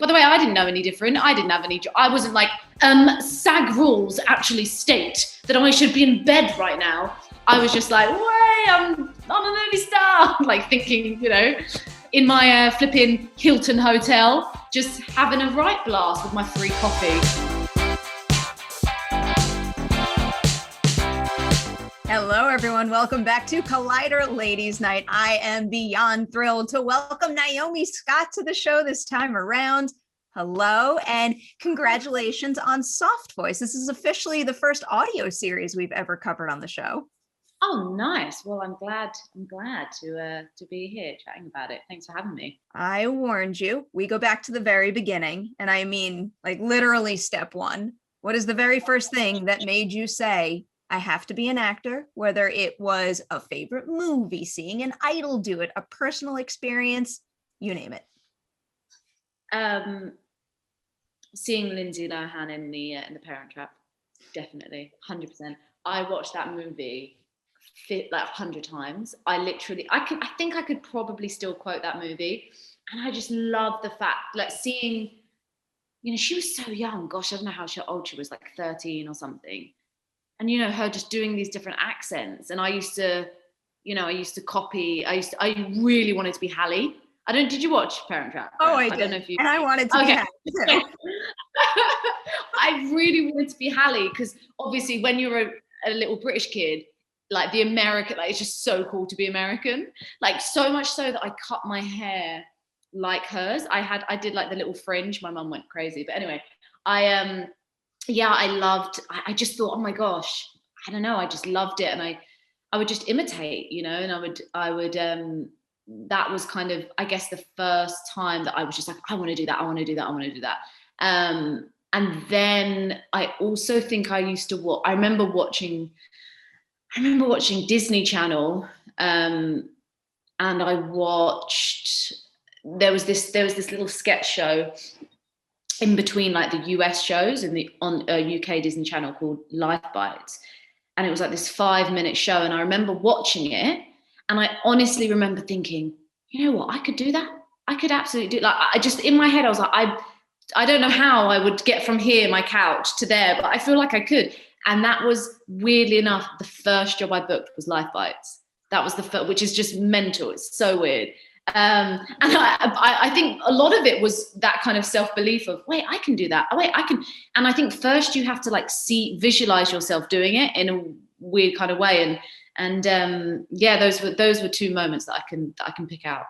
By the way, I didn't know any different. I didn't have any I wasn't like, SAG rules actually state that I should be in bed right now. I was just like, wait, I'm a movie star. Like thinking, in my flipping Hilton hotel, just having a right blast with my free coffee. Hello, everyone. Welcome back to Collider Ladies Night. I am beyond thrilled to welcome Naomi Scott to the show this time around. Hello, and congratulations on Soft Voice. This is officially the first audio series we've ever covered on the show. Oh, nice. Well, I'm glad to be here chatting about it. Thanks for having me. I warned you. We go back to the very beginning, and I mean, like literally step one. What is the very first thing that made you say, I have to be an actor, whether it was a favorite movie, seeing an idol do it, a personal experience, you name it? Seeing Lindsay Lohan in the Parent Trap, definitely, 100%. I watched that movie like 100 times. I think I could probably still quote that movie, and I just love the fact, like seeing, she was so young. Gosh, I don't know how old she was, like 13 or something. And her just doing these different accents, and I used to copy. I really wanted to be Hallie. Did you watch Parent Trap? Oh, I did. Don't know if you. And I wanted to be Hallie too. I really wanted to be Hallie because obviously, when you're a little British kid, like the American, like it's just so cool to be American. Like so much so that I cut my hair like hers. I did like the little fringe. My mum went crazy, but anyway, I just thought, oh my gosh, I don't know, I just loved it, and I would just imitate, and I would that was kind of, I guess, the first time that I was just like, I want to do that. And then I also think I used to I remember watching Disney Channel, and I watched, there was this little sketch show in between like the US shows and on a UK Disney Channel called Life Bites. And it was like this 5-minute show. And I remember watching it, and I honestly remember thinking, you know what, I could do that. I could absolutely do it. Like, I just, in my head, I was like, I don't know how I would get from here, my couch, to there, but I feel like I could. And that was, weirdly enough, the first job I booked was Life Bites. That was the first, which is just mental. It's so weird. And I think a lot of it was that kind of self-belief of, wait, I can do that. Oh, wait, I can. And I think first you have to like visualize yourself doing it in a weird kind of way. And those were two moments that I can pick out.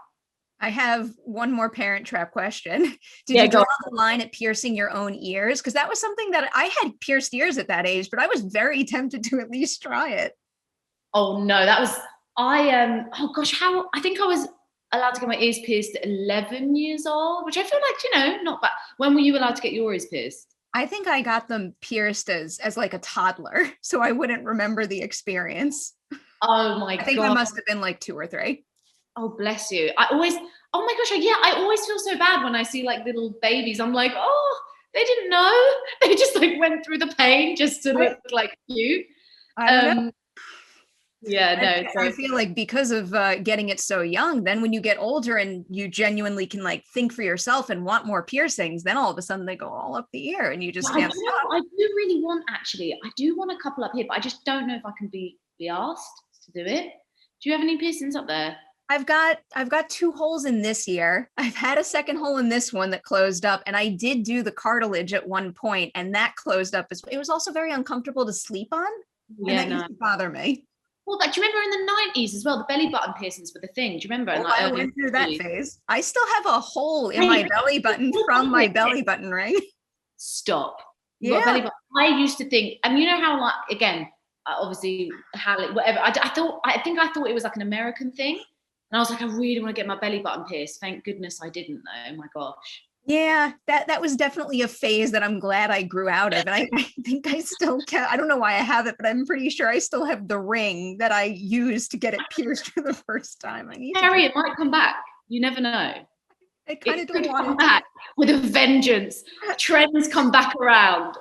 I have one more Parent Trap question. Did you draw the line at piercing your own ears? Because that was something that I had pierced ears at that age, but I was very tempted to at least try it. Oh no, that was, I think I was allowed to get my ears pierced at 11 years old, which I feel like, not bad. When were you allowed to get your ears pierced? I think I got them pierced as like a toddler, so I wouldn't remember the experience. Oh my God. I think I must have been like 2 or 3. Oh, bless you. I always feel so bad when I see like little babies. I'm like, oh, they didn't know. They just like went through the pain just to look like cute. I don't know. Yeah, no. I feel like because of getting it so young, then when you get older and you genuinely can like think for yourself and want more piercings, then all of a sudden they go all up the ear and you just can't stop. I do really want, actually, I do want a couple up here, but I just don't know if I can be asked to do it. Do you have any piercings up there? I've got 2 holes in this ear. I've had a second hole in this one that closed up, and I did do the cartilage at one point, and that closed up. It was also very uncomfortable to sleep on, and that used to bother me. Well, do you remember in the 90s as well, the belly button piercings were the thing? Do you remember? I went through that phase. I still have a hole in my belly button from my belly button ring. Stop. Yeah. Belly button. I used to think, and you know how, like, again, obviously, whatever. I think I thought it was like an American thing. And I was like, I really want to get my belly button pierced. Thank goodness I didn't, though. Oh my gosh. Yeah, that was definitely a phase that I'm glad I grew out of. And I think I still can. I don't know why I have it, but I'm pretty sure I still have the ring that I used to get it pierced for the first time. Harry, it might come back. You never know. I kind of don't want it back with a vengeance. Trends come back around.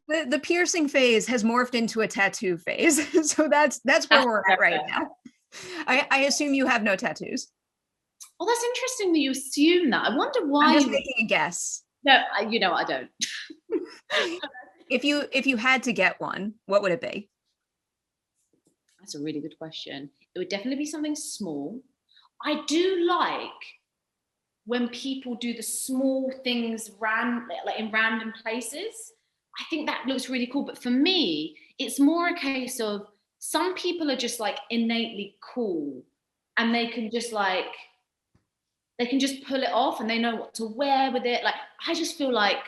The piercing phase has morphed into a tattoo phase. So that's where we're at right now. I assume you have no tattoos. Well, that's interesting that you assume that. I wonder why. I'm just making a guess. No, I don't. If you had to get one, what would it be? That's a really good question. It would definitely be something small. I do like when people do the small things like in random places. I think that looks really cool. But for me, it's more a case of some people are just like innately cool and they can just pull it off and they know what to wear with it. Like, I just feel like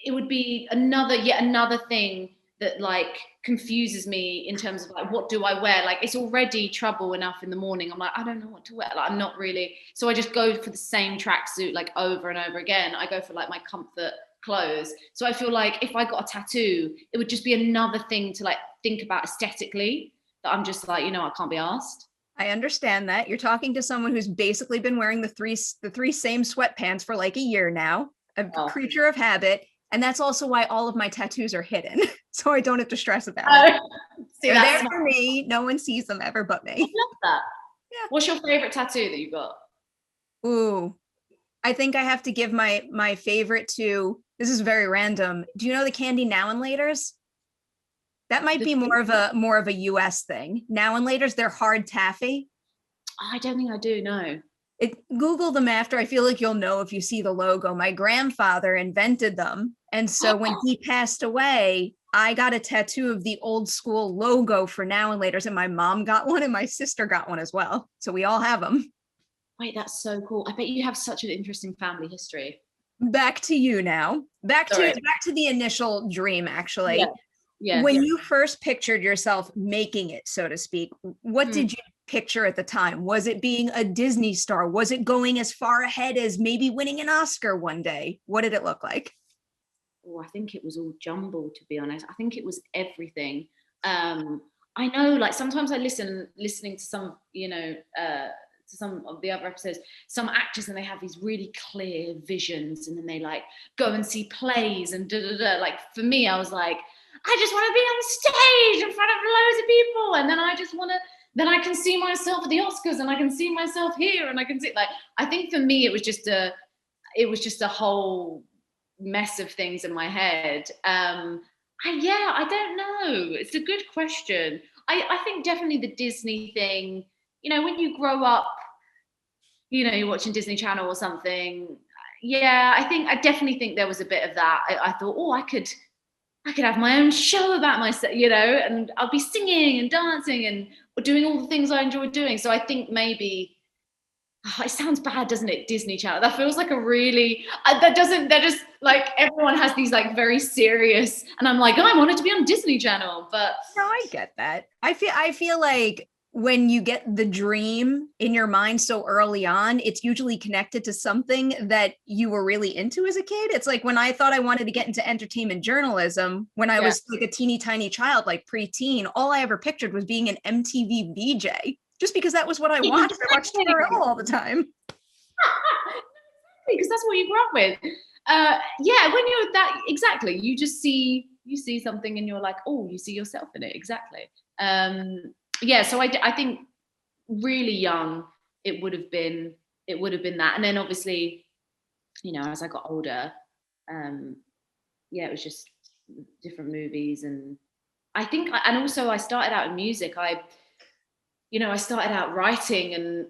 it would be yet another thing that like confuses me in terms of like, what do I wear? Like, it's already trouble enough in the morning. I'm like, I don't know what to wear. Like, I'm not really, so I just go for the same tracksuit like over and over again. I go for like my comfort clothes. So I feel like if I got a tattoo, it would just be another thing to like think about aesthetically, that I'm just like, I can't be asked. I understand that. You're talking to someone who's basically been wearing the three same sweatpants for like a year now, a creature of habit. And that's also why all of my tattoos are hidden. So I don't have to stress about it. They're there for me. No one sees them ever but me. I love that. Yeah. What's your favorite tattoo that you got? Ooh, I think I have to give my favorite to, this is very random. Do you know the candy Now and Laters? That might be more of a US thing. Now and Laters, they're hard taffy. I don't think I do, no. Google them after. I feel like you'll know if you see the logo. My grandfather invented them. And so when he passed away, I got a tattoo of the old school logo for Now and Laters, and my mom got one and my sister got one as well. So we all have them. Wait, that's so cool. I bet you have such an interesting family history. Back to you now. Back to the initial dream, actually. Yeah. Yeah. When you first pictured yourself making it, so to speak, what did you picture at the time? Was it being a Disney star? Was it going as far ahead as maybe winning an Oscar one day? What did it look like? Oh, I think it was all jumbled, to be honest. I think it was everything. I know, like, sometimes I listening to some, to some of the other episodes, some actors, and they have these really clear visions, and then they like go and see plays and Like, for me, I was like, I just want to be on stage in front of loads of people, and then then I can see myself at the Oscars, and I can see myself here, and I can see, like, I think for me it was just a whole mess of things in my head. I don't know. It's a good question. I think definitely the Disney thing. When you grow up, you're watching Disney Channel or something. Yeah, I definitely think there was a bit of that. I thought, oh, I could have my own show about myself, and I'll be singing and dancing and doing all the things I enjoy doing. So I think maybe, it sounds bad, doesn't it? Disney Channel. That feels like a really, they're just like, everyone has these like very serious, and I'm like, I wanted to be on Disney Channel, but. No, I get that. I feel like when you get the dream in your mind so early on, it's usually connected to something that you were really into as a kid. It's like when I thought I wanted to get into entertainment journalism when I was like a teeny tiny child, like preteen, all I ever pictured was being an MTV VJ, just because that was what I watched. I watched TRL all the time. Because that's what you grew up with. When you're that, exactly, you see something and you're like, oh, you see yourself in it. Exactly. So I think really young, it would have been that. And then obviously, as I got older, it was just different movies. And I think, and also I started out in music. I started out writing and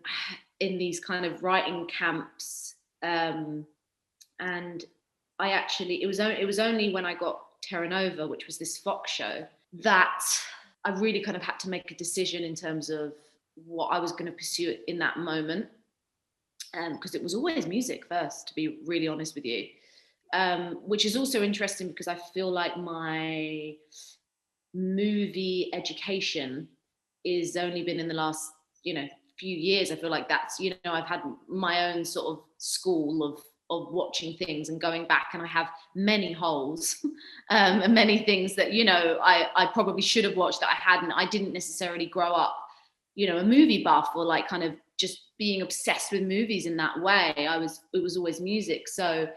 in these kind of writing camps. And I actually, it was only when I got Terra Nova, which was this Fox show, that I really kind of had to make a decision in terms of what I was going to pursue in that moment. Because it was always music first, to be really honest with you. Which is also interesting because I feel like my movie education is only been in the last, few years. I feel like that's, I've had my own sort of school of watching things and going back, and I have many holes and many things that I probably should have watched that I hadn't. I didn't necessarily grow up a movie buff or like kind of just being obsessed with movies in that way. It was always music. So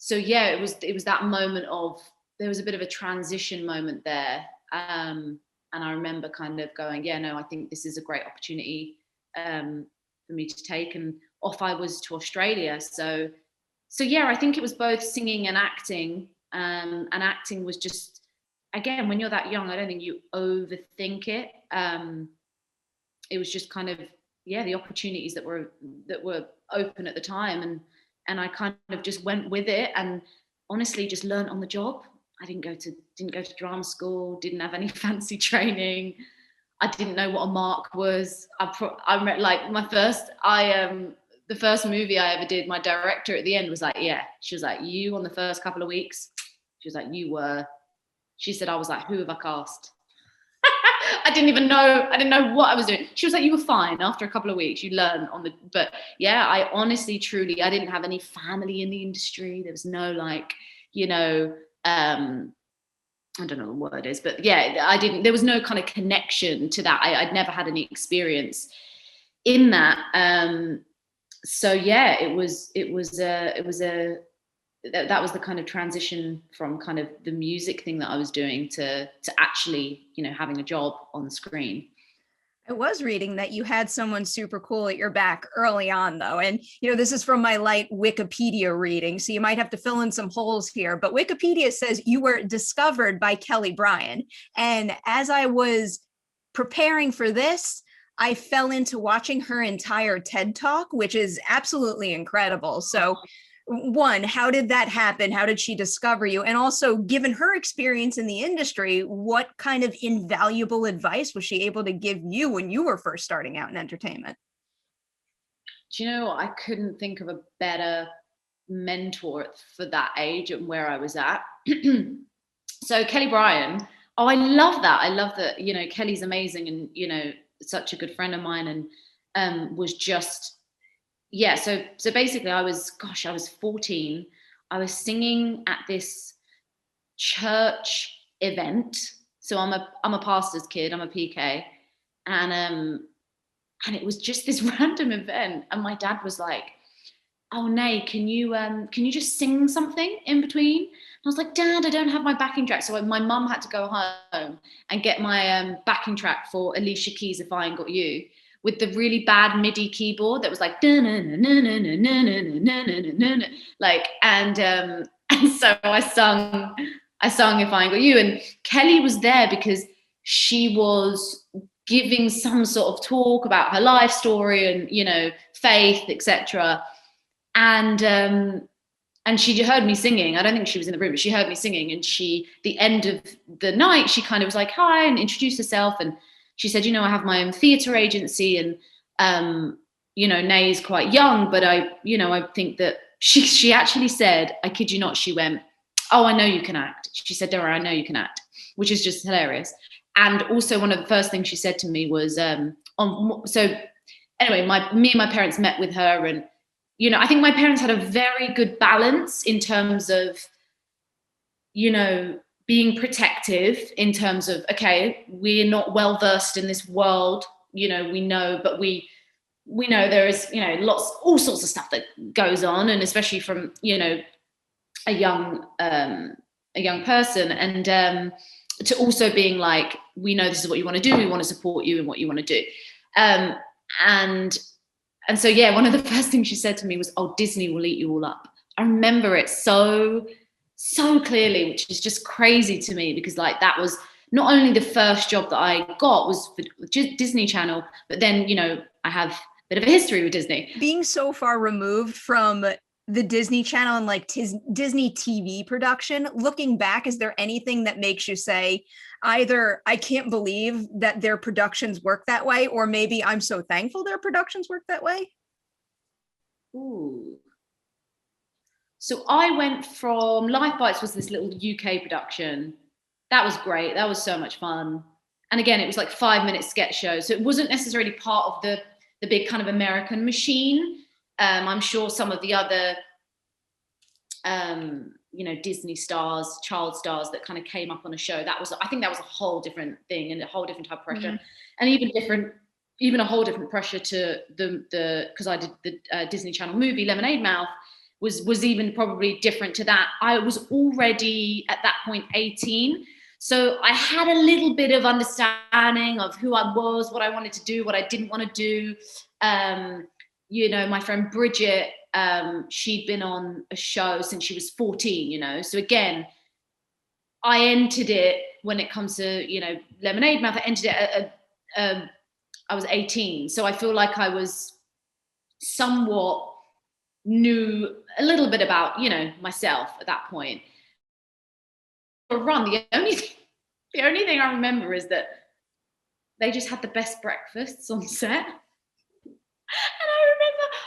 it was that moment of, there was a bit of a transition moment there, and I remember kind of going, I think this is a great opportunity for me to take. And off I was to Australia. So so yeah, I think it was both singing and acting. And acting was just, again, when you're that young, I don't think you overthink it. It was just kind of, yeah, the opportunities that were open at the time, and I kind of just went with it, and honestly just learned on the job. I didn't go to drama school, didn't have any fancy training. I didn't know what a mark was. I read, like, the first movie I ever did, my director at the end was like, yeah, she was like, you on the first couple of weeks, she was like, she said, I was like, who have I cast? I didn't know what I was doing. She was like, you were fine. After a couple of weeks, you learn but yeah, I honestly, truly, I didn't have any family in the industry. There was no, like, you know, I don't know what the word is, but yeah, there was no kind of connection to that. I'd never had any experience in that. So yeah, that was the kind of transition from kind of the music thing that I was doing to actually, you know, having a job on the screen. I was reading that you had someone super cool at your back early on, though. And, you know, this is from my light Wikipedia reading, so you might have to fill in some holes here. But Wikipedia says you were discovered by Kelly Bryan. And as I was preparing for this, I fell into watching her entire TED Talk, which is absolutely incredible. So, one, how did that happen? How did she discover you? And also, given her experience in the industry, what kind of invaluable advice was she able to give you when you were first starting out in entertainment? Do you know, I couldn't think of a better mentor for that age and where I was at. So Kelly Bryan, oh, I love that. I love that, you know, Kelly's amazing, and, you know, such a good friend of mine, and was just, yeah, so basically I was 14. I was singing at this church event. So I'm a pastor's kid, I'm a PK. And it was just this random event. And my dad was like, oh, Nay, can you just sing something in between? And I was like, Dad, I don't have my backing track. So my mum had to go home and get my backing track for Alicia Keys' If I Ain't Got You, with the really bad MIDI keyboard that was like, like, and so I sung If I Ain't Got You, and Kelly was there because she was giving some sort of talk about her life story and, you know, faith, etc. And she heard me singing. I don't think she was in the room, but she heard me singing, and the end of the night, she kind of was like, hi, and introduced herself, and she said, you know, I have my own theatre agency, and you know, Nay is quite young, but I think that she actually said, I kid you not, she went, oh, I know you can act. She said, Dora, I know you can act, which is just hilarious. And also, one of the first things she said to me was, so anyway, me and my parents met with her, and, you know, I think my parents had a very good balance in terms of, you know, being protective in terms of, okay, we're not well versed in this world, you know, we know, but we know there is, you know, all sorts of stuff that goes on, and especially from, you know, a young person, and to also being like, we know this is what you want to do, we want to support you in what you want to do, and so yeah, one of the first things she said to me was, oh, Disney will eat you all up. I remember it so clearly, which is just crazy to me, because like that was not only the first job that I got was for Disney Channel, but then, you know, I have a bit of a history with Disney. Being so far removed from the Disney Channel and like Disney TV production, looking back, is there anything that makes you say either I can't believe that their productions work that way, or maybe I'm so thankful their productions work that way? Ooh. So I went from Life Bites, was this little UK production. That was great. That was so much fun. And again, it was like 5-minute sketch shows. So it wasn't necessarily part of the big kind of American machine. I'm sure some of the other, you know, Disney stars, child stars that kind of came up on a show, I think that was a whole different thing and a whole different type of pressure. Mm-hmm. And even a whole different pressure to because I did the Disney Channel movie, Lemonade Mouth, was even probably different to that. I was already at that point 18. So I had a little bit of understanding of who I was, what I wanted to do, what I didn't want to do. you know, my friend Bridget, she'd been on a show since she was 14, you know. So again, I entered it when it comes to, you know, Lemonade Mouth. I entered it I was 18. So I feel like I was somewhat knew a little bit about, you know, myself at that point. Run, the only thing I remember is that they just had the best breakfasts on set.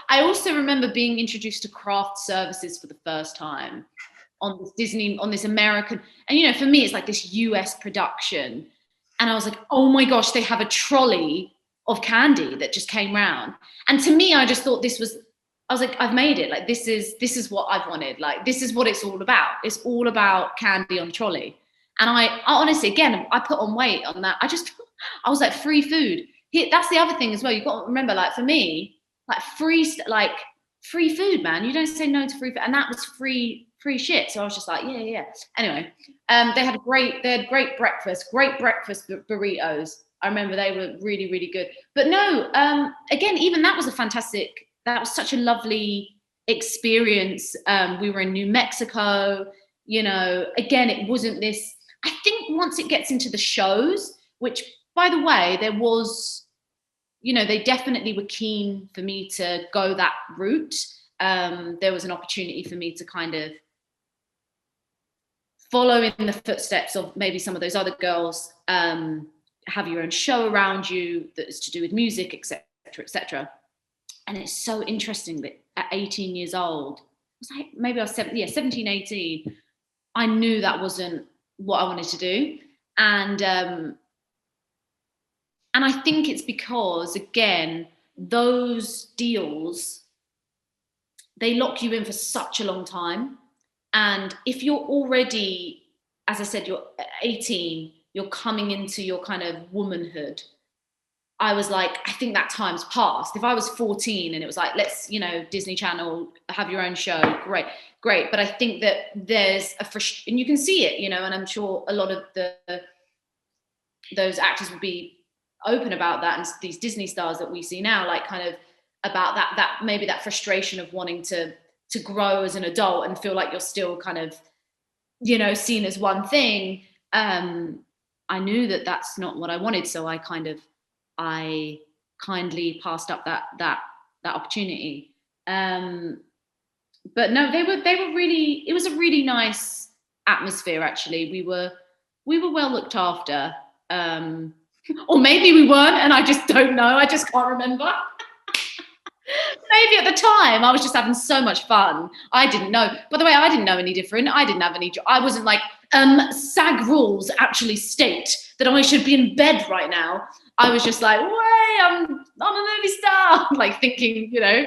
I also remember being introduced to craft services for the first time on this Disney, on this American, and you know, for me, it's like this US production. And I was like, oh my gosh, they have a trolley of candy that just came round. And to me, I just thought I was like, I've made it. Like, this is what I've wanted. Like, this is what it's all about. It's all about candy on trolley. And I honestly, again, I put on weight on that. I was like, free food. That's the other thing as well. You've got to remember, like, for me, like free food, man. You don't say no to free food. And that was free shit. So I was just like, yeah. Anyway, they had great breakfast burritos. I remember they were really, really good. But no, again, even that was such a lovely experience. We were in New Mexico, you know, again, it wasn't this, I think once it gets into the shows, which by the way, there was, you know, they definitely were keen for me to go that route. There was an opportunity for me to kind of follow in the footsteps of maybe some of those other girls, have your own show around you that's to do with music, etc. And it's so interesting that at 18 years old, maybe I was 17, 18, I knew that wasn't what I wanted to do. And I think it's because, again, those deals, they lock you in for such a long time. And if you're already, as I said, you're 18, you're coming into your kind of womanhood, I was like, I think that time's passed. If I was 14 and it was like, let's, you know, Disney Channel, have your own show, great. But I think that there's and you can see it, you know, and I'm sure a lot of those actors would be open about that, and these Disney stars that we see now, like kind of about that maybe that frustration of wanting to grow as an adult and feel like you're still kind of, you know, seen as one thing. I knew that that's not what I wanted, so I kindly passed up that opportunity. But no, they were really, it was a really nice atmosphere, actually. We were well looked after. Or maybe we weren't, and I just don't know. I just can't remember. Maybe at the time I was just having so much fun. I didn't know. By the way, I didn't know any different. I didn't have any. I wasn't like, SAG rules actually state that I should be in bed right now. I was just like, way, I'm a movie star. Like thinking, you know,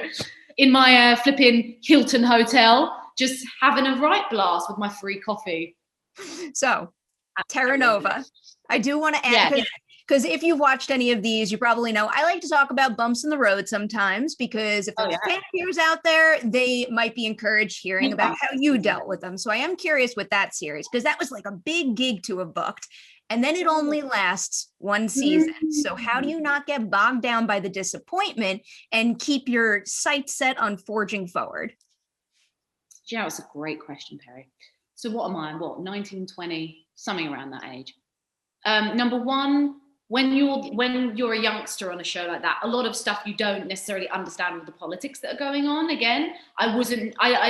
in my flipping Hilton hotel, just having a right blast with my free coffee. So, Terra Nova. I do want to add, because if you've watched any of these, you probably know I like to talk about bumps in the road sometimes, because if there's fan viewers out there, they might be encouraged hearing about how you dealt with them. So I am curious with that series, because that was like a big gig to have booked. And then it only lasts one season. So how do you not get bogged down by the disappointment and keep your sights set on forging forward? Yeah, it's a great question, Perry. So what am I? 19, 20, something around that age. Number one, when you're a youngster on a show like that, a lot of stuff you don't necessarily understand with the politics that are going on. Again, I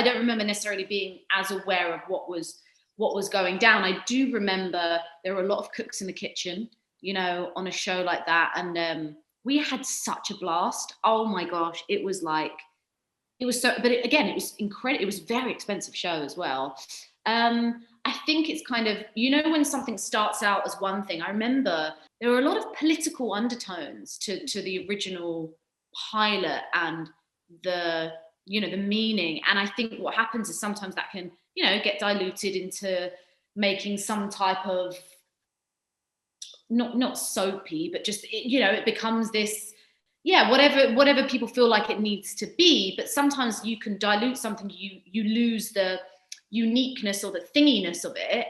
don't remember necessarily being as aware of what was going down. I do remember there were a lot of cooks in the kitchen, you know, on a show like that. And we had such a blast. Oh my gosh. It was so, but again, it was incredible. It was a very expensive show as well. I think it's kind of, you know, when something starts out as one thing, I remember there were a lot of political undertones to the original pilot and the, you know, the meaning. And I think what happens is sometimes that can, you know, get diluted into making some type of, not soapy, but just, you know, it becomes this, whatever people feel like it needs to be. But sometimes you can dilute something, you lose the uniqueness or the thinginess of it,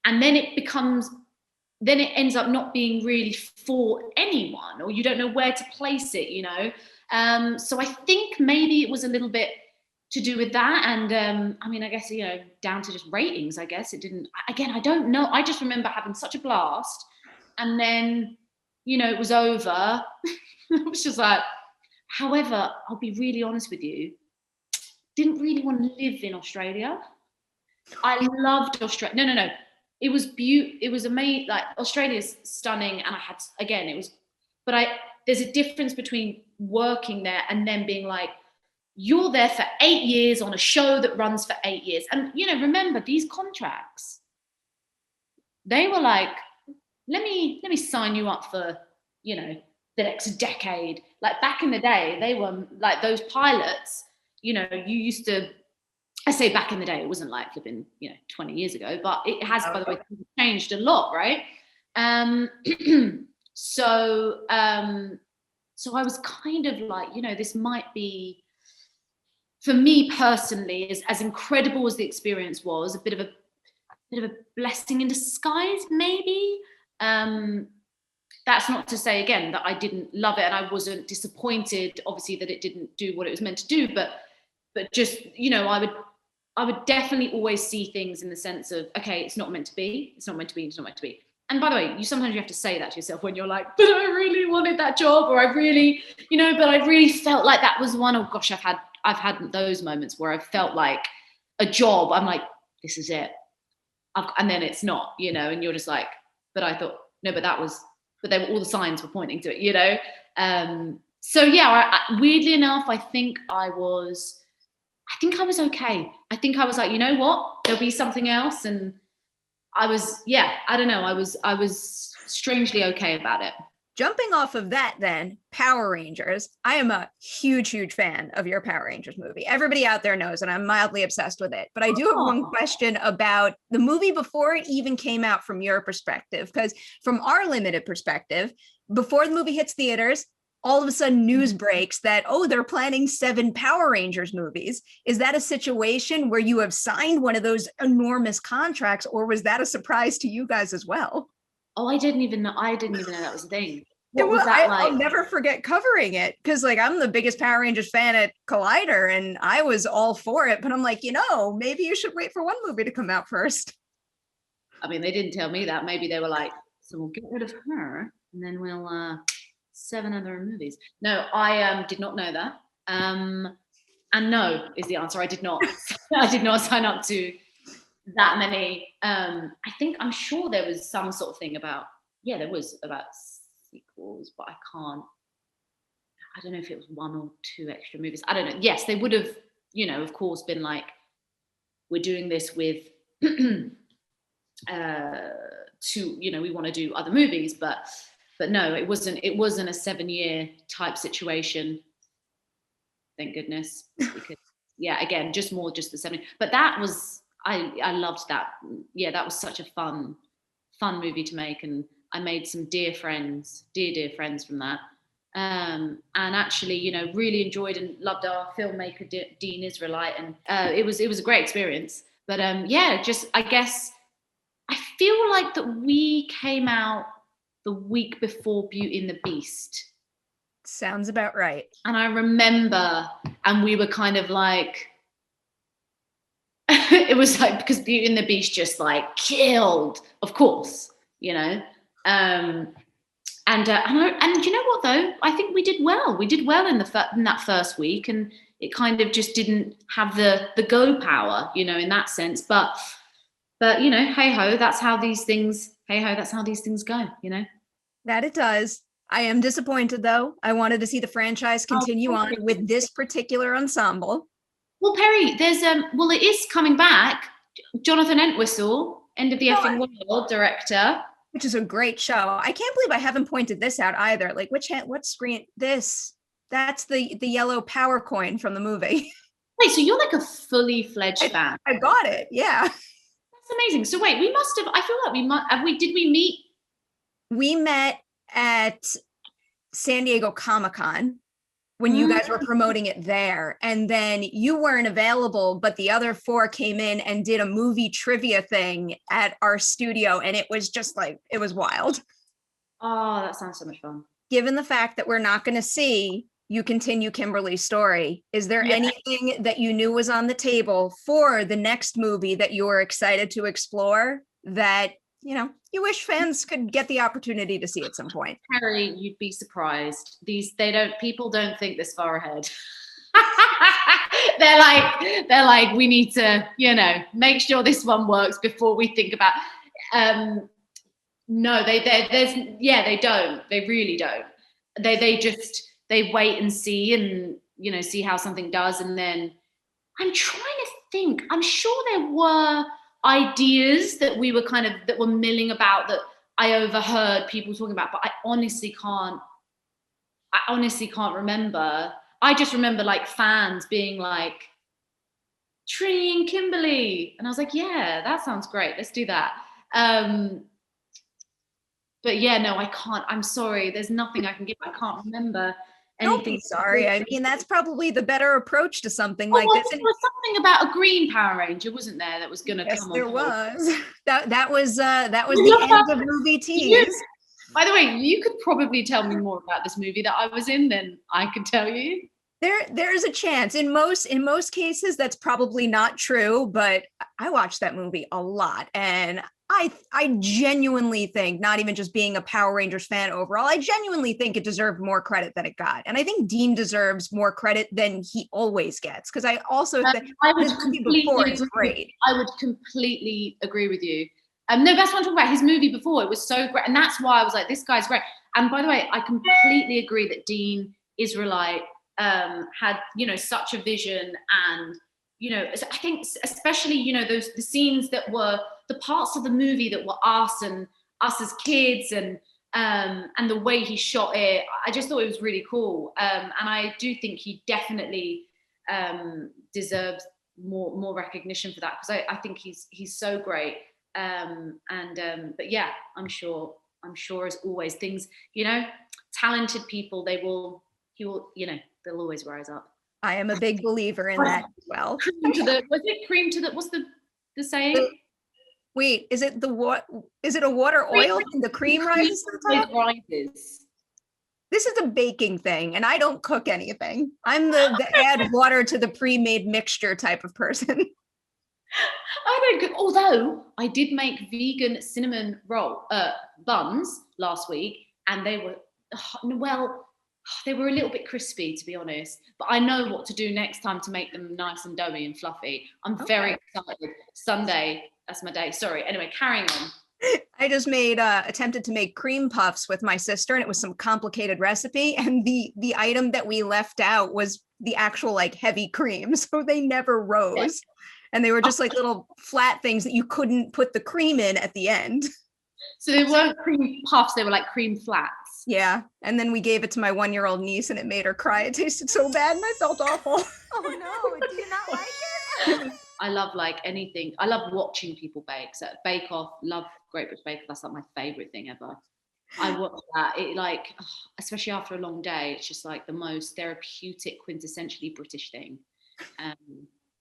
and then it ends up not being really for anyone, or you don't know where to place it, you know. So I think maybe it was a little bit to do with that. And I mean, I guess, down to just ratings, I guess it didn't, again, I don't know. I just remember having such a blast. And then, it was over. It was just like, however, I'll be really honest with you, didn't really want to live in Australia. I loved Australia. No. It was beautiful. It was amazing. Like, Australia's stunning. And there's a difference between working there and then being like, you're there for 8 years on a show that runs for 8 years. And, remember these contracts, they were like, let me sign you up for, the next decade. Like, back in the day, they were like those pilots, you used to, I say back in the day, it wasn't like flipping, 20 years ago, but it has, by the way, changed a lot, right? So I was kind of like, this might be, for me personally, as incredible as the experience was, a bit of a blessing in disguise, maybe. That's not to say, again, that I didn't love it and I wasn't disappointed, obviously, that it didn't do what it was meant to do, but just, I would definitely always see things in the sense of, okay, it's not meant to be, it's not meant to be, it's not meant to be. And by the way, sometimes you have to say that to yourself when you're like, but I really wanted that job, or I really, but I really felt like that was one. Oh gosh, I've had those moments where I felt like a job, I'm like, this is it. And then it's not, and you're just like, but I thought, no, but all the signs were pointing to it, So yeah, weirdly enough, I think I was okay. I think I was like, you know what, there'll be something else. And I was, I don't know, I was strangely okay about it. Jumping off of that then, Power Rangers. I am a huge, huge fan of your Power Rangers movie. Everybody out there knows, and I'm mildly obsessed with it. But I do have one question about the movie before it even came out from your perspective, because from our limited perspective, before the movie hits theaters, all of a sudden news breaks that, they're planning 7 Power Rangers movies. Is that a situation where you have signed one of those enormous contracts, or was that a surprise to you guys as well? Oh, I didn't even know that was a thing. What was that like? I'll never forget covering it, because I'm the biggest Power Rangers fan at Collider, and I was all for it. But I'm like, maybe you should wait for one movie to come out first. I mean, they didn't tell me that. Maybe they were like, so we'll get rid of her, and then we'll 7 other movies. No, I did not know that. And no is the answer. I did not. I did not sign up to that many. I'm sure there was some sort of thing about, there was about sequels, but I don't know if it was 1 or 2 extra movies. I don't know. Yes, they would have, of course, been like, we're doing this with we want to do other movies, but no, it wasn't a 7-year type situation. Thank goodness. Because again, just the 7. But that was, I loved that. Yeah, that was such a fun movie to make, and I made some dear friends from that. And actually, really enjoyed and loved our filmmaker Dean Israelite, and it was a great experience. But just I guess I feel like that we came out the week before Beauty and the Beast. Sounds about right. And I remember, and we were kind of like, it was like, because Beauty and the Beast just like killed, of course, and you know what though? I think we did well. We did well in that first week, and it kind of just didn't have the go power, in that sense. But hey ho, that's how these things go, That it does. I am disappointed though. I wanted to see the franchise continue on with this particular ensemble. Well, Perry, there's it is coming back. Jonathan Entwistle, End of the Effing World director. Which is a great show. I can't believe I haven't pointed this out either. Like, what screen? That's the yellow power coin from the movie. Wait, so you're like a fully fledged fan? I got it. Yeah, that's amazing. So wait, we must have. I feel like did we meet? We met at San Diego Comic-Con when you guys were promoting it there, and then you weren't available, but the other 4 came in and did a movie trivia thing at our studio, and it was just like, it was wild. Oh, that sounds so much fun. Given the fact that we're not going to see you continue Kimberly's story, is there anything that you knew was on the table for the next movie that you were excited to explore that, you wish fans could get the opportunity to see at some point? Harry, you'd be surprised. People don't think this far ahead. they're like, we need to, make sure this one works before we think about. No, they don't. They really don't. They wait and see, and see how something does, and then I'm trying to think. I'm sure there were ideas that that were milling about that I overheard people talking about, but I honestly can't remember. I just remember like fans being like, Tree and Kimberly, and I was like, yeah, that sounds great. Let's do that. But yeah, no, I can't. I'm sorry. There's nothing I can give. I can't remember anything. Don't be sorry. I mean, that's probably the better approach to something like this. There was something about a green Power Ranger, wasn't there? That was going to come. Yes, there was. That was the end of movie tease. By the way, you could probably tell me more about this movie that I was in than I could tell you. There's a chance. In most cases, that's probably not true, but I watched that movie a lot, and I genuinely think, not even just being a Power Rangers fan overall, I genuinely think it deserved more credit than it got. And I think Dean deserves more credit than he always gets, because I also think this movie before is great. I would completely agree with you. No, that's what I'm talking about. His movie before, it was so great. And that's why I was like, this guy's great. And by the way, I completely agree that Dean Israelite had, such a vision. And, I think especially, the scenes that were the parts of the movie that were us as kids, and the way he shot it, I just thought it was really cool. And I do think he definitely deserves more recognition for that, because I think he's so great. But yeah, I'm sure as always, things, talented people, they'll always rise up. I am a big believer in that as well. What's the saying? Wait, is it a water oil and the cream rises to the top? Rises. This is a baking thing, and I don't cook anything. I'm the add water to the pre-made mixture type of person. I don't cook, although I did make vegan cinnamon roll buns last week, and they were they were a little bit crispy, to be honest, but I know what to do next time to make them nice and doughy and fluffy. I'm very excited. Sunday, that's my day. Sorry. Anyway, carrying on. I just attempted to make cream puffs with my sister, and it was some complicated recipe. And the item that we left out was the actual like heavy cream. So they never rose. Yeah. And they were just like little flat things that you couldn't put the cream in at the end. So they weren't cream puffs, they were like cream flats. Yeah. And then we gave it to my 1-year-old niece, and it made her cry. It tasted so bad and I felt awful. Oh no, do you not like it? I love like anything. I love watching people bake. So Bake Off, love Great British Bake Off. That's like my favorite thing ever. I watch that. It especially after a long day, it's just like the most therapeutic, quintessentially British thing.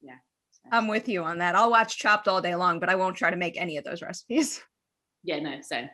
Yeah. So. I'm with you on that. I'll watch Chopped all day long, but I won't try to make any of those recipes. Yeah, no, same.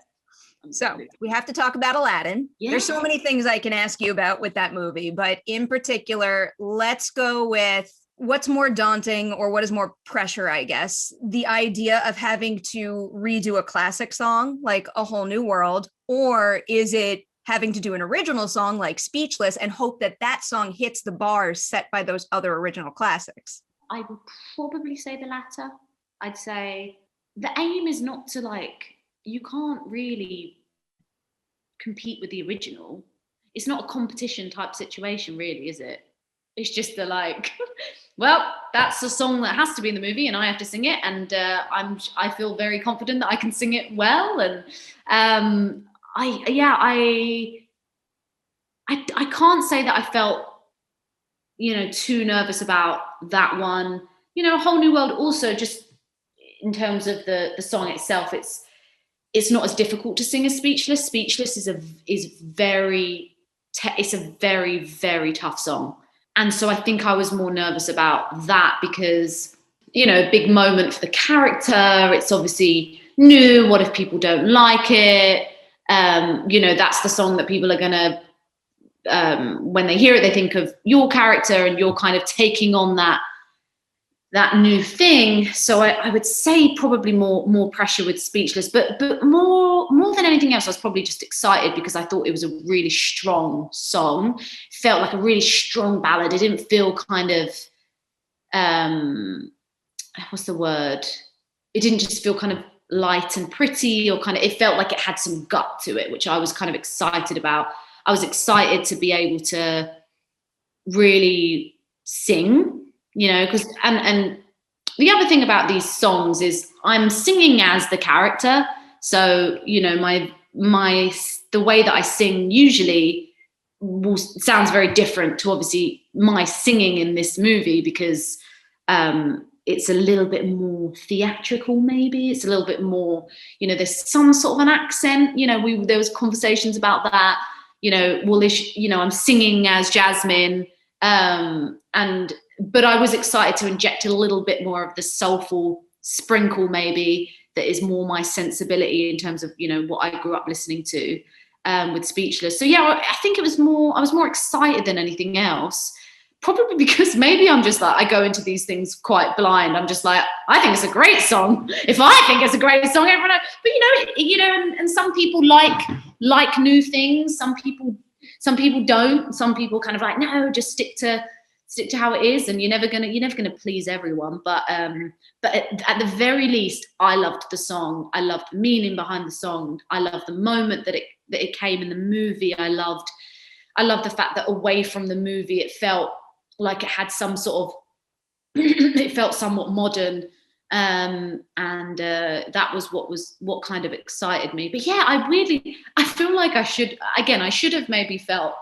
So we have to talk about Aladdin. Yeah. There's so many things I can ask you about with that movie, but in particular, let's go with what's more daunting, or what is more pressure, I guess, the idea of having to redo a classic song like A Whole New World, or is it having to do an original song like Speechless and hope that that song hits the bars set by those other original classics? I would probably say the latter. I'd say the aim is not to you can't really compete with the original. It's not a competition type situation, really, is it? It's just well, that's a song that has to be in the movie and I have to sing it, and I feel very confident that I can sing it well, and I can't say that I felt too nervous about that one. A Whole New World also, just in terms of the song itself, it's not as difficult to sing as Speechless. Speechless is a very, very tough song. And so I think I was more nervous about that because, a big moment for the character. It's obviously new. What if people don't like it? That's the song that people are going to when they hear it, they think of your character, and you're kind of taking on that new thing. So I would say probably more pressure with Speechless, but more than anything else, I was probably just excited because I thought it was a really strong song. It felt like a really strong ballad. It didn't feel kind of what's the word? It didn't just feel kind of light and pretty, or kind of, it felt like it had some gut to it, which I was kind of excited about. I was excited to be able to really sing, because and the other thing about these songs is I'm singing as the character. So, the way that I sing usually sounds very different to obviously my singing in this movie, because it's a little bit more theatrical, maybe. It's a little bit more, there's some sort of an accent, there was conversations about that, I'm singing as Jasmine, but I was excited to inject a little bit more of the soulful sprinkle, maybe, that is more my sensibility in terms of, what I grew up listening to with Speechless. So yeah, I think I was more excited than anything else. Probably because maybe I'm just like, I go into these things quite blind. I'm just like, I think it's a great song. If I think it's a great song, everyone knows. But and some people like new things. Some people don't. Some people kind of like, no, just stick to how it is. And you're never gonna please everyone. But at the very least, I loved the song. I loved the meaning behind the song. I loved the moment that it came in the movie. I loved the fact that away from the movie, it felt like it had some sort of, it felt somewhat modern, and that was what kind of excited me. But yeah, I feel like I should have maybe felt,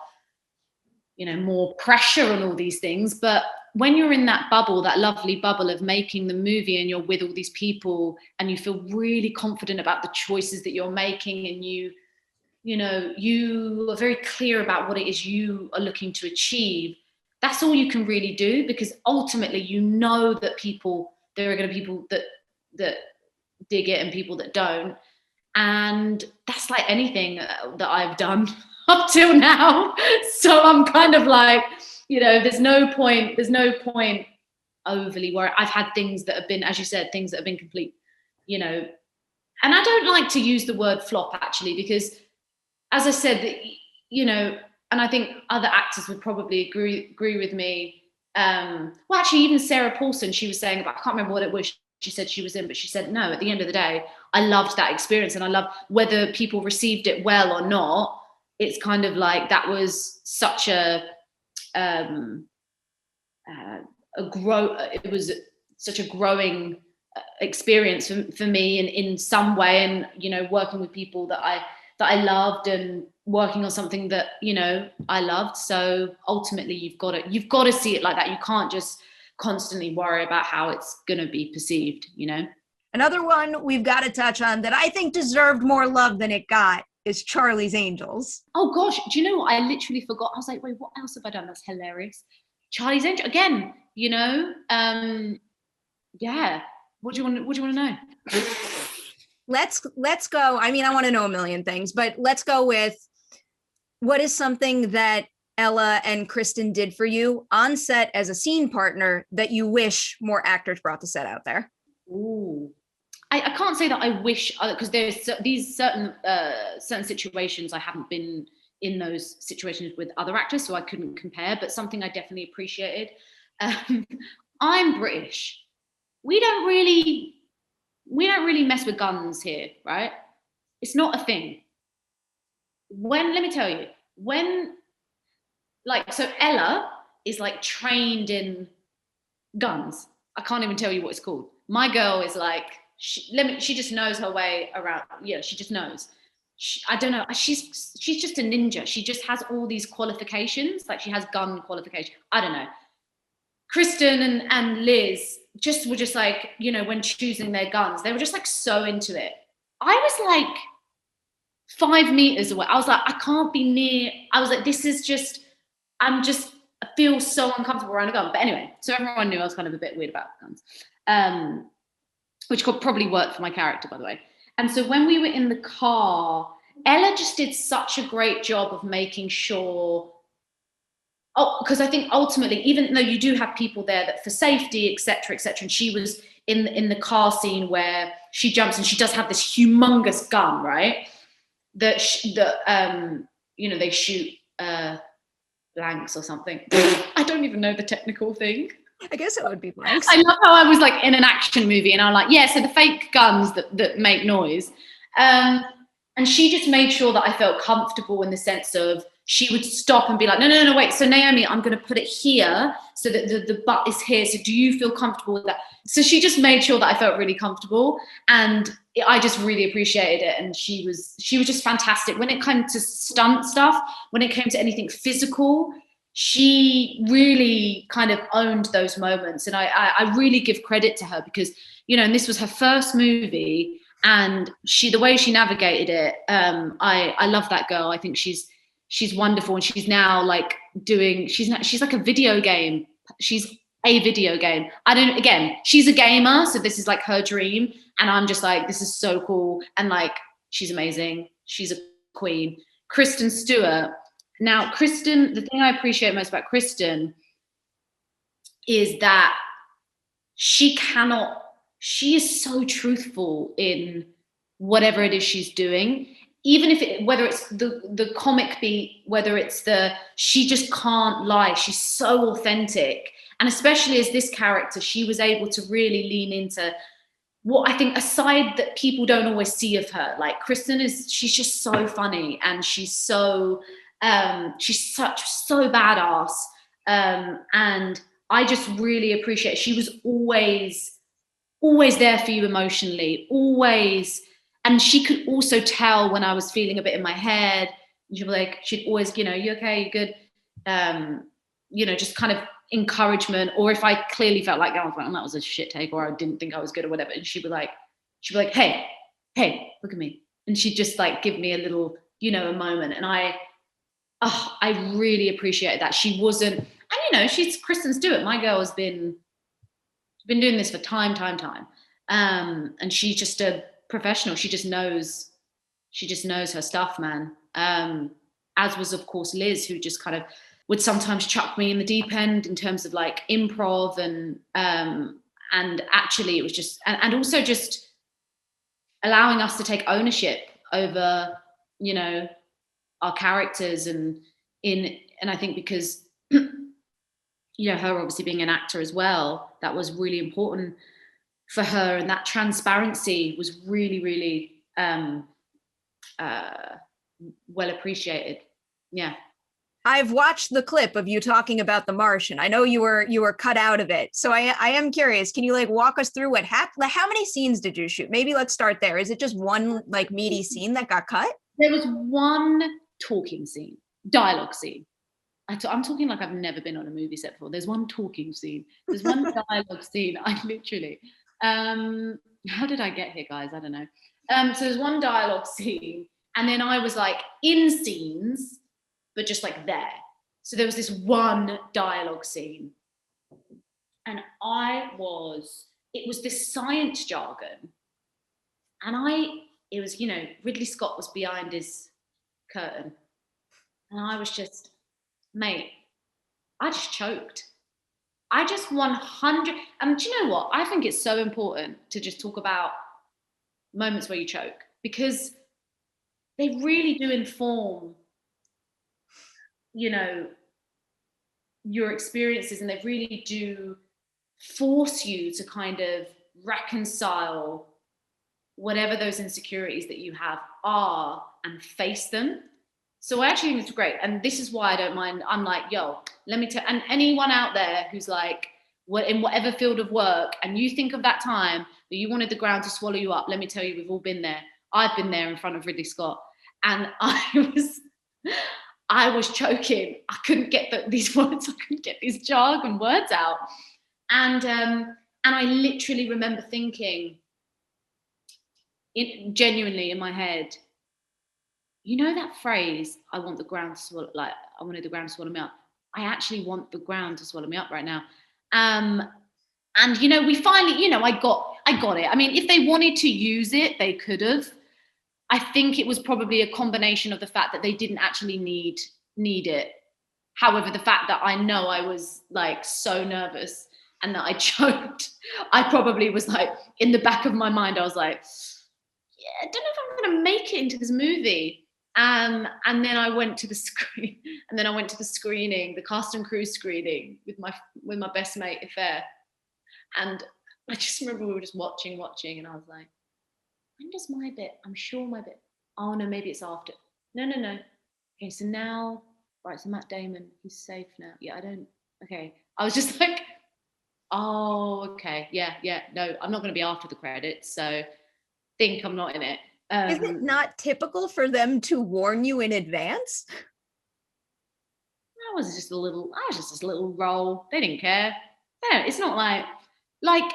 more pressure on all these things. But when you're in that bubble, that lovely bubble of making the movie, and you're with all these people, and you feel really confident about the choices that you're making, and you are very clear about what it is you are looking to achieve. That's all you can really do, because ultimately, that there are going to be people that dig it and people that don't. And that's like anything that I've done up till now. So I'm kind of like, there's no point overly worried. I've had things that have been, as you said, things that have been complete, and I don't like to use the word flop, actually, because as I said, and I think other actors would probably agree with me. Well, actually, even Sarah Paulson, she was saying about, I can't remember what it was she said she was in, but she said, no, at the end of the day, I loved that experience, and I loved whether people received it well or not. It's kind of like that was such it was such a growing experience for me in some way, and working with people that I loved, and working on something that I loved. So ultimately, you've got to see it like that. You can't just constantly worry about how it's going to be perceived. Another one we've got to touch on that I think deserved more love than it got is Charlie's Angels. Oh gosh, do you know what? I literally forgot. I was like, wait, what else have I done? That's hilarious. Charlie's Angels again. Yeah. What do you want to know? Let's go. I mean, I want to know a million things, but let's go with, what is something that Ella and Kristen did for you on set as a scene partner that you wish more actors brought to set out there? Ooh, I can't say that I wish, because there's these certain situations I haven't been in those situations with other actors, so I couldn't compare. But something I definitely appreciated. I'm British. We don't really mess with guns here, right? It's not a thing. Let me tell you, so Ella is like trained in guns. I can't even tell you what it's called. My girl is like, she just knows her way around. Yeah, she just knows. I don't know. She's just a ninja. She just has all these qualifications. Like, she has gun qualification. I don't know. Kristen and Liz were just like, when choosing their guns, they were just like so into it. I was like 5 meters away. I was like, I can't be near. I was like, I feel so uncomfortable around a gun. But anyway, so everyone knew I was kind of a bit weird about guns, which could probably work for my character, by the way. And so when we were in the car, Ella just did such a great job of making sure because I think ultimately, even though you do have people there that for safety, etc., etc., and she was in the car scene where she jumps and she does have this humongous gun, right? That they shoot blanks or something. I don't even know the technical thing. I guess it would be blanks. I love how I was like in an action movie and I'm like, yeah, so the fake guns that make noise. And she just made sure that I felt comfortable in the sense of she would stop and be like, no, wait. So Naomi, I'm going to put it here so that the butt is here. So do you feel comfortable with that? So she just made sure that I felt really comfortable, and I just really appreciated it. And she was just fantastic when it came to stunt stuff. When it came to anything physical, she really kind of owned those moments, and I really give credit to her because and this was her first movie, and the way she navigated it. I love that girl. I think she's wonderful, and she's now like she's like a video game. She's a video game. She's a gamer, so this is like her dream, and I'm just like, this is so cool, and like she's amazing. She's a queen. Kristen Stewart. Now, Kristen, the thing I appreciate most about Kristen is that she is so truthful in whatever it is she's doing. Even if whether it's the comic beat, whether it's she just can't lie. She's so authentic. And especially as this character, she was able to really lean into what I think a side that people don't always see of her. Like Kristen she's just so funny, and she's so badass. And I just really appreciate she was always there for you emotionally, always. And she could also tell when I was feeling a bit in my head. She'd always, you okay, you good? Just kind of encouragement. Or if I clearly felt like, oh, that was a shit take, or I didn't think I was good or whatever. And she'd be like, hey, look at me. And she'd just like give me a little, a moment. And I really appreciated that. She wasn't, and she's Kristen Stewart. My girl has been doing this for time. And she's just a professional. She just knows her stuff, man. As was of course Liz, who just kind of would sometimes chuck me in the deep end in terms of like improv, and actually it was just and also just allowing us to take ownership over our characters, and I think because her obviously being an actor as well, that was really important for her, and that transparency was really, really well appreciated. Yeah. I've watched the clip of you talking about the Martian. I know you were cut out of it. So I am curious, can you like walk us through what happened? Like, how many scenes did you shoot? Maybe let's start there. Is it just one like meaty scene that got cut? There was one talking scene, dialogue scene. I'm talking like I've never been on a movie set before. There's one talking scene. There's one dialogue scene. I literally, how did I get here, guys? I don't know. So there's one dialogue scene, and then I was like in scenes, but just like there. So there was this one dialogue scene, and it was this science jargon, and it was, Ridley Scott was behind his curtain, and I was just, mate, I just choked. I just 100, do you know what? I think it's so important to just talk about moments where you choke, because they really do inform, your experiences, and they really do force you to kind of reconcile whatever those insecurities that you have are and face them. So I actually think it's great. And this is why I don't mind. I'm like, yo, let me tell, and anyone out there who's like, in whatever field of work, and you think of that time that you wanted the ground to swallow you up, let me tell you, we've all been there. I've been there in front of Ridley Scott, and I was choking. I couldn't get these words. I couldn't get these jargon words out. And I literally remember thinking, genuinely in my head, that phrase, I want the ground to swallow, like I wanted the ground to swallow me up. I actually want the ground to swallow me up right now. And we finally, I got it. I mean, if they wanted to use it, they could have. I think it was probably a combination of the fact that they didn't actually need it. However, the fact that I know I was like so nervous and that I choked, I probably was like, in the back of my mind, I was like, yeah, I don't know if I'm going to make it into this movie. And then I went to the screen, and then I went to the screening, the cast and crew screening with my best mate, Ife. And I just remember we were just watching, and I was like, when does my bit? I'm sure my bit. Oh no, maybe it's after. No. Okay, so now, right, so Matt Damon, he's safe now. Yeah, I don't. Okay, I was just like, oh, okay, yeah. No, I'm not going to be after the credits, so think I'm not in it. Is it not typical for them to warn you in advance? I was just a little role. They didn't care. Yeah, it's not like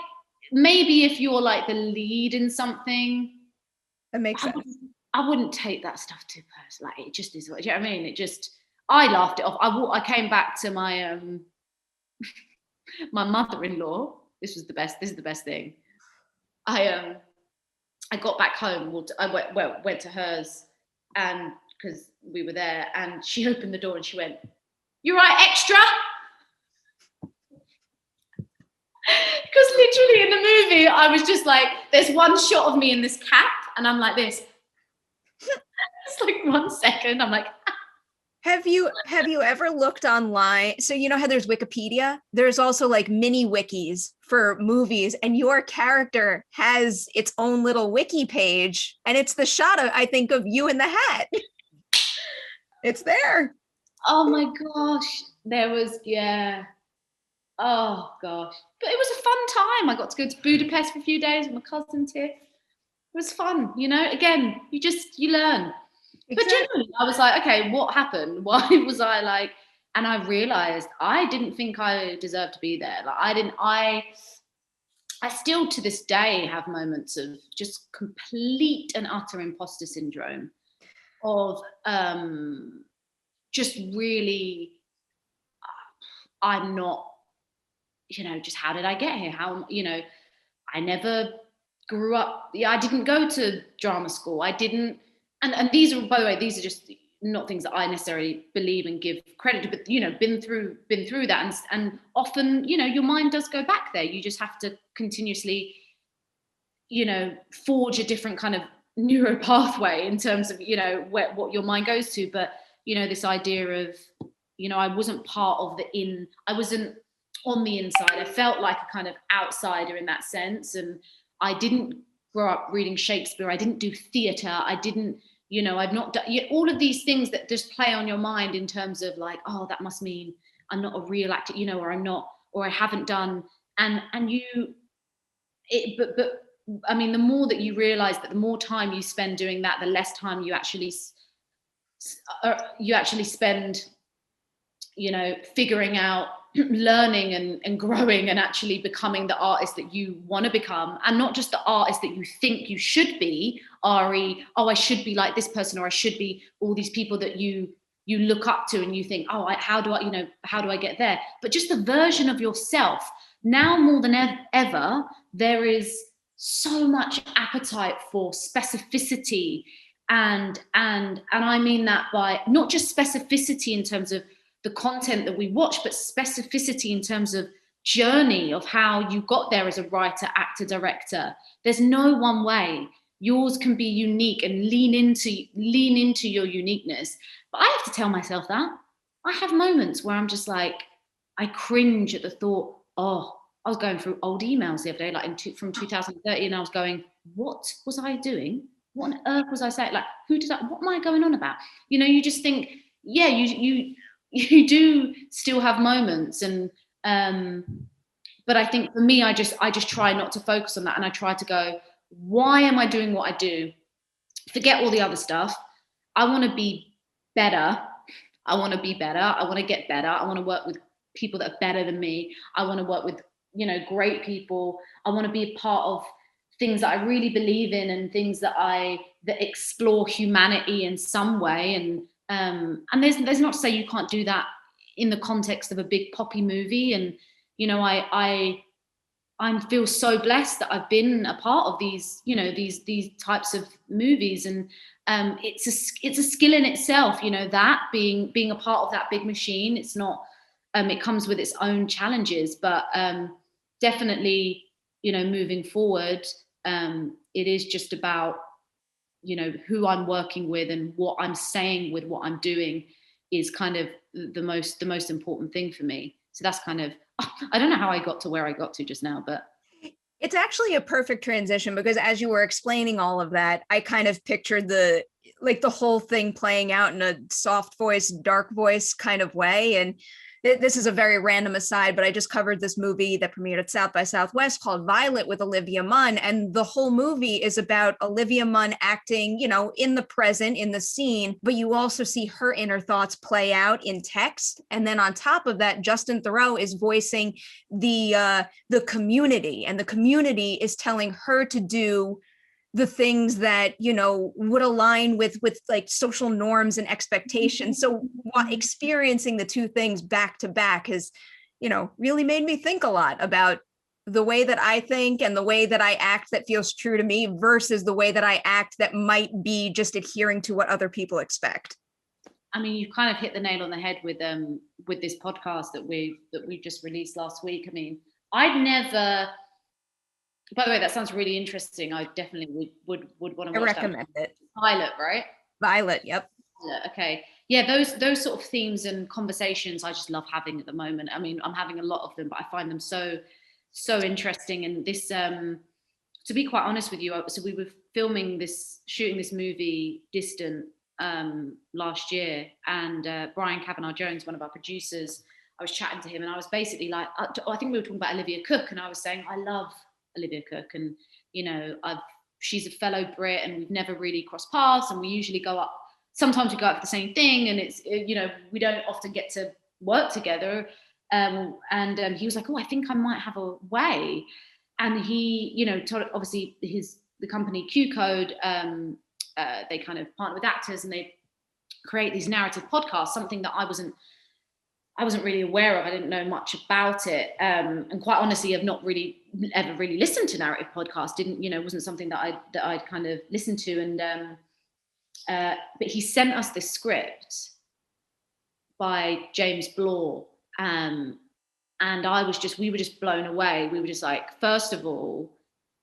maybe if you're like the lead in something, That makes sense. I wouldn't take that stuff too personal. Like, it just is. Do you know what I mean? I laughed it off. I came back to my my mother-in-law. This is the best thing. I got back home. I went to hers, and because we were there, and she opened the door and she went, "You right, extra?" Because literally in the movie, I was just like, there's one shot of me in this cap, and I'm like this. It's like 1 second. I'm like, Have you ever looked online? So you know how there's Wikipedia? There's also like mini wikis for movies, and your character has its own little wiki page, and it's the shot of, I think, of you in the hat. It's there. oh my gosh, there was, yeah. Oh gosh, but it was a fun time. I got to go to Budapest for a few days with my cousin Tiff. It was fun, Again, you learn. But generally, I was like, okay, what happened? Why was I like? And I realized I didn't think I deserved to be there. Like, I still to this day have moments of just complete and utter imposter syndrome, of just really, I'm not, just how did I get here? I never grew up. Yeah, I didn't go to drama school. I didn't. And these are, by the way, these are just not things that I necessarily believe and give credit to, but been through that, and often your mind does go back there. You just have to continuously forge a different kind of neuro pathway in terms of what your mind goes to. But this idea of I wasn't part of I wasn't on the inside. I felt like a kind of outsider in that sense, and I didn't grow up reading Shakespeare. I didn't do theatre. I didn't, I've not done all of these things that just play on your mind in terms of like, oh, that must mean I'm not a real actor, or I'm not, or I haven't done. But I mean, the more that you realize that the more time you spend doing that, the less time you actually spend, figuring out, learning and growing and actually becoming the artist that you want to become, and not just the artist that you think you should be, Ari. Oh, I should be like this person, or I should be all these people that you look up to and you think, oh, how do I get there? But just the version of yourself. Now more than ever, there is so much appetite for specificity, and I mean that by not just specificity in terms of the content that we watch, but specificity in terms of journey of how you got there as a writer, actor, director. There's no one way. Yours can be unique, and lean into your uniqueness. But I have to tell myself that. I have moments where I'm just like, I cringe at the thought, oh, I was going through old emails the other day, like from 2030, and I was going, what was I doing? What on earth was I saying? Like, what am I going on about? You just think, yeah, you do still have moments, and but I think for me, I just try not to focus on that, and I try to go, why am I doing what I do? Forget all the other stuff. I want to be better. I want to get better. I want to work with people that are better than me. I want to work with great people. I want to be a part of things that I really believe in, and things that explore humanity in some way. And there's not to say you can't do that in the context of a big poppy movie. And I feel so blessed that I've been a part of these, you know, these types of movies, and it's a skill in itself, you know, that being a part of that big machine. It's not, it comes with its own challenges, but definitely, you know, moving forward, it is just about, you know, who I'm working with and what I'm saying with what I'm doing is kind of the most important thing for me. So that's kind of, I don't know how I got to where I got to just now, but it's actually a perfect transition, because as you were explaining all of that, I kind of pictured the whole thing playing out in a soft voice, dark voice kind of way. And this is a very random aside, but I just covered this movie that premiered at South by Southwest called Violet with Olivia Munn. And the whole movie is about Olivia Munn acting, you know, in the present, in the scene, but you also see her inner thoughts play out in text. And then on top of that, Justin Theroux is voicing the community, and the community is telling her to do the things that, you know, would align with like social norms and expectations. So experiencing the two things back to back has, you know, really made me think a lot about the way that I think and the way that I act that feels true to me versus the way that I act that might be just adhering to what other people expect. I mean, you kind of hit the nail on the head with this podcast that we just released last week. I mean, I'd never. By the way, that sounds really interesting. I definitely would want to watch that. I recommend it. Violet, right? Violet, yep. Violet, okay. Yeah, those sort of themes and conversations I just love having at the moment. I mean, I'm having a lot of them, but I find them so interesting. And this, to be quite honest with you, so we were shooting this movie, Distant, last year, and Brian Kavanagh Jones, one of our producers, I was chatting to him, and I was basically like, I think we were talking about Olivia Cooke, and I was saying, I love Olivia Cooke, and you know, she's a fellow Brit, and we've never really crossed paths, and we usually go up, sometimes we go up for the same thing, and it's, you know, we don't often get to work together, and he was like, oh, I think I might have a way, and he, you know, obviously the company Q Code, they kind of partner with actors and they create these narrative podcasts, something that I wasn't really aware of. I didn't know much about it. And quite honestly, I've not really ever really listened to narrative podcasts. Wasn't something that I'd kind of listened to. And but he sent us this script by James Blore. And we were just blown away. We were just like, first of all,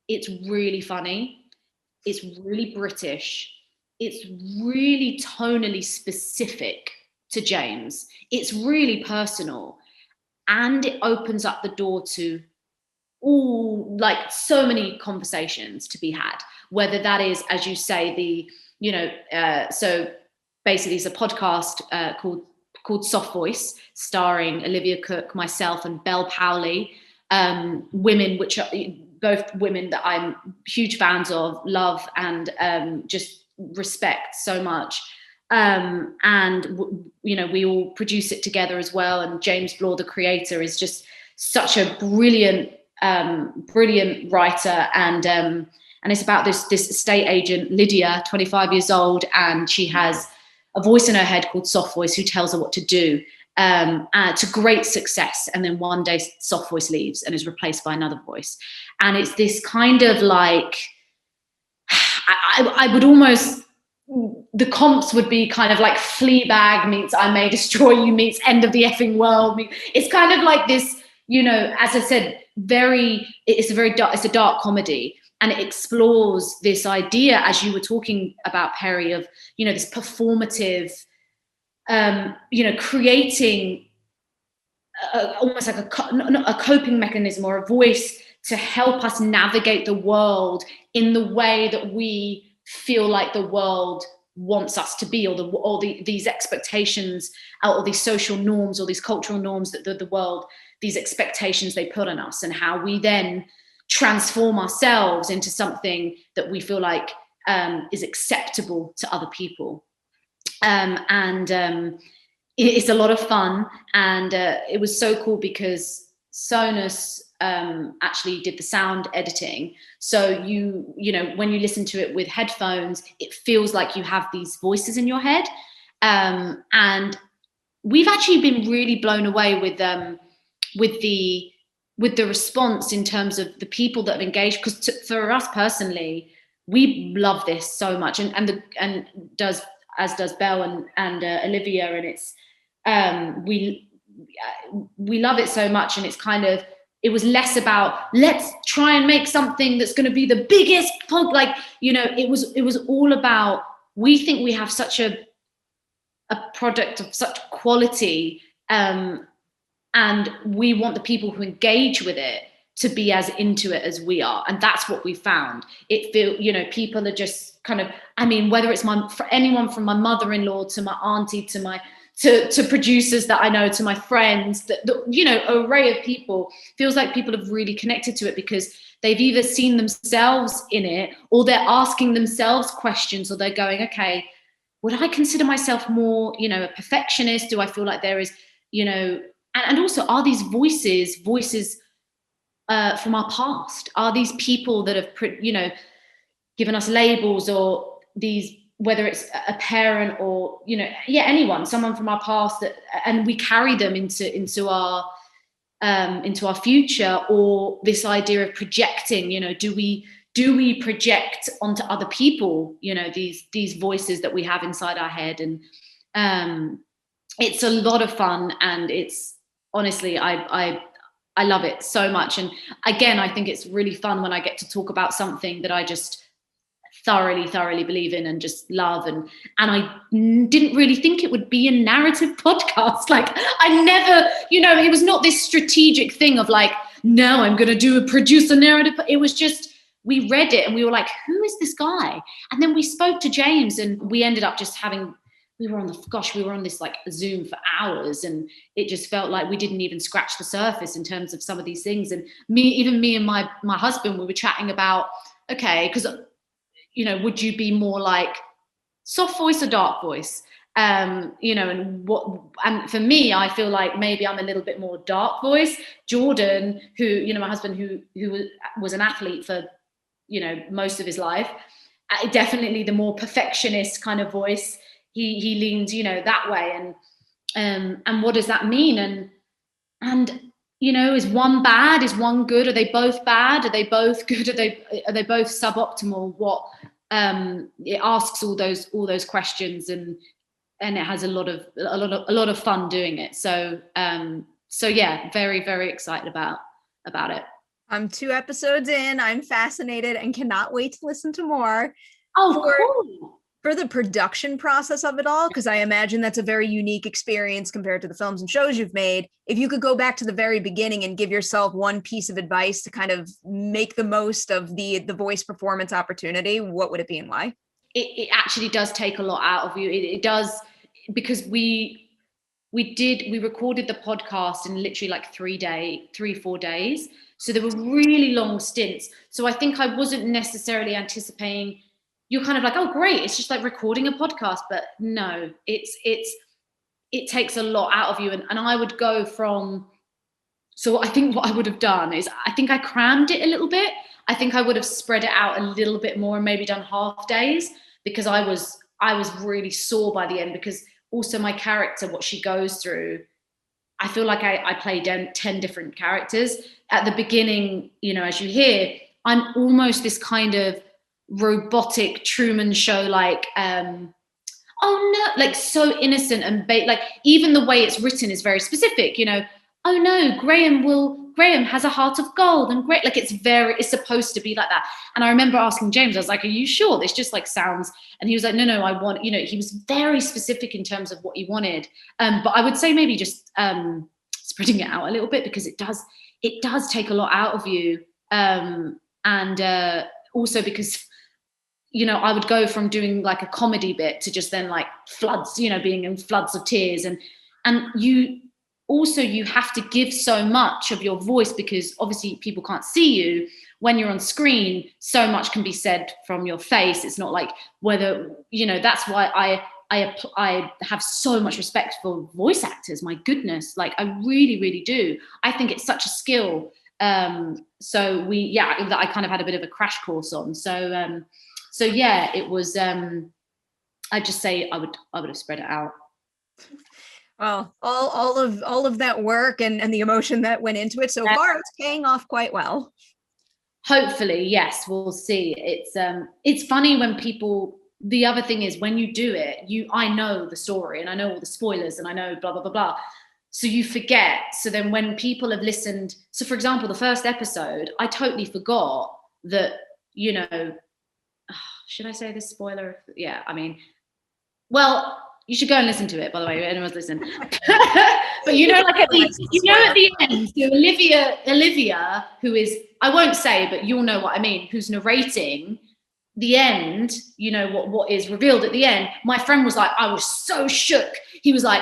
it's really funny. It's really British. It's really tonally specific to James. It's really personal, and it opens up the door to all, like, so many conversations to be had, whether that is, as you say, so basically it's a podcast called Soft Voice, starring Olivia Cooke, myself, and Bel Powley, women, which are both women that I'm huge fans of, love, and just respect so much. We all produce it together as well. And James Blore, the creator, is just such a brilliant writer. And it's about this estate agent, Lydia, 25 years old, and she has a voice in her head called Soft Voice who tells her what to do, to great success. And then one day Soft Voice leaves and is replaced by another voice. And it's this kind of like, I would almost, the comps would be kind of like Fleabag meets I May Destroy You meets End of the Effing World. It's kind of like this, you know, as I said, it's a dark comedy, and it explores this idea, as you were talking about, Perry, of, you know, this performative, creating almost like a coping mechanism or a voice to help us navigate the world in the way that we feel like the world wants us to be, or these expectations, or these social norms, or these cultural norms that the world, these expectations they put on us, and how we then transform ourselves into something that we feel like is acceptable to other people. It's a lot of fun, and it was so cool because Sonus actually did the sound editing. So you know, when you listen to it with headphones, it feels like you have these voices in your head. And we've actually been really blown away with the with the response in terms of the people that have engaged, because for us personally, we love this so much, and does Bel and Olivia, and it's we love it so much, and it's kind of, it was less about let's try and make something that's going to be the biggest like, you know, it was all about, we think we have such a product of such quality, and we want the people who engage with it to be as into it as we are, and that's what we found. It feel, you know, people are just kind of, I mean, whether it's for anyone from my mother-in-law to my auntie to my to producers that I know, to my friends, the you know, array of people, feels like people have really connected to it because they've either seen themselves in it, or they're asking themselves questions, or they're going, okay, would I consider myself more, you know, a perfectionist? Do I feel like there is, you know, and also, are these voices from our past? Are these people that have, you know, given us labels, or these, whether it's a parent or, you know, yeah, anyone, someone from our past, that, and we carry them into our future, or this idea of projecting, you know, do we project onto other people, you know, these voices that we have inside our head? And it's a lot of fun, and it's honestly, I love it so much. And again, I think it's really fun when I get to talk about something that I just thoroughly believe in and just love, and I didn't really think it would be a narrative podcast. Like, I never, you know, it was not this strategic thing of like, no, I'm going to produce a narrative. It was just, we read it and we were like, who is this guy? And then we spoke to James, and we ended up just having, we were on this like Zoom for hours, and it just felt like we didn't even scratch the surface in terms of some of these things. And me and my husband, we were chatting about, okay, because, you know, would you be more like soft voice or dark voice? You know, and for me, I feel like maybe I'm a little bit more dark voice. Jordan, who, you know, my husband, who was an athlete for, you know, most of his life, definitely the more perfectionist kind of voice. He leans, you know, that way. And what does that mean? And you know, is one bad? Is one good? Are they both bad? Are they both good? Are they both suboptimal? What it asks all those questions, and it has a lot of fun doing it. So yeah, very excited about it. I'm 2 episodes in. I'm fascinated and cannot wait to listen to more. Oh, cool. For the production process of it all, because I imagine that's a very unique experience compared to the films and shows you've made. If you could go back to the very beginning and give yourself one piece of advice to kind of make the most of the voice performance opportunity, what would it be and why? It actually does take a lot out of you. It does, because we recorded the podcast in literally like 3-4 days. So there were really long stints. So I think I wasn't necessarily anticipating, you're kind of like, oh, great, it's just like recording a podcast. But no, it takes a lot out of you. And I would go from, so I think what I would have done is, I think I crammed it a little bit. I think I would have spread it out a little bit more and maybe done half days, because I was really sore by the end, because also my character, what she goes through, I feel like I played 10 different characters. At the beginning, you know, as you hear, I'm almost this kind of robotic Truman Show, like, oh no, like so innocent and like even the way it's written is very specific, you know, oh no, Graham has a heart of gold, and great, like it's supposed to be like that. And I remember asking James, I was like, are you sure this just like sounds, and he was like, no, I want, you know, he was very specific in terms of what he wanted. But I would say maybe just spreading it out a little bit, because it does take a lot out of you. And also because, you know, I would go from doing like a comedy bit to just then like floods, you know, being in floods of tears. And you have to give so much of your voice, because obviously people can't see you when you're on screen. So much can be said from your face. It's not like whether, you know, that's why I have so much respect for voice actors. My goodness, like I really do. I think it's such a skill. So that I kind of had a bit of a crash course on. So yeah, it was. I'd just say I would have spread it out. Well, all of that work and the emotion that went into it so far, it's paying off quite well. Hopefully, yes, we'll see. It's funny when people. The other thing is when you do it, I know the story and I know all the spoilers and I know blah blah blah blah. So you forget. So then when people have listened, so for example, the first episode, I totally forgot that, you know, should I say this spoiler? Yeah, I mean, well, you should go and listen to it, by the way, if anyone's listening. But you know, like at the end, so Olivia, who is, I won't say, but you'll know what I mean, who's narrating the end, you know, what is revealed at the end. My friend was like, I was so shook. He was like,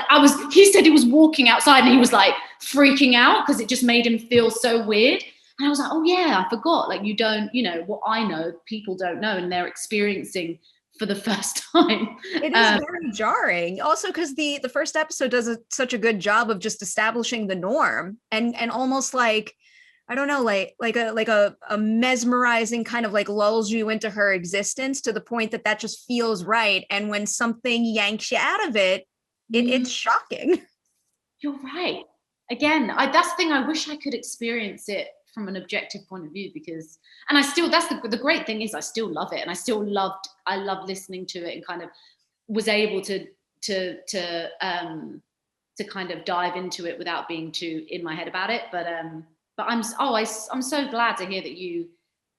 he said he was walking outside and he was like freaking out because it just made him feel so weird. And I was like, oh yeah, I forgot. Like, you don't, you know, what I know, people don't know, and they're experiencing for the first time. It is very jarring. Also, because the first episode does such a good job of just establishing the norm and almost like, I don't know, like a mesmerizing kind of like lulls you into her existence to the point that just feels right. And when something yanks you out of it, it's shocking. You're right. Again, that's the thing. I wish I could experience it from an objective point of view because, and I still, that's the great thing is I still love it, and I loved listening to it and kind of was able to kind of dive into it without being too in my head about it. But I'm so glad to hear that you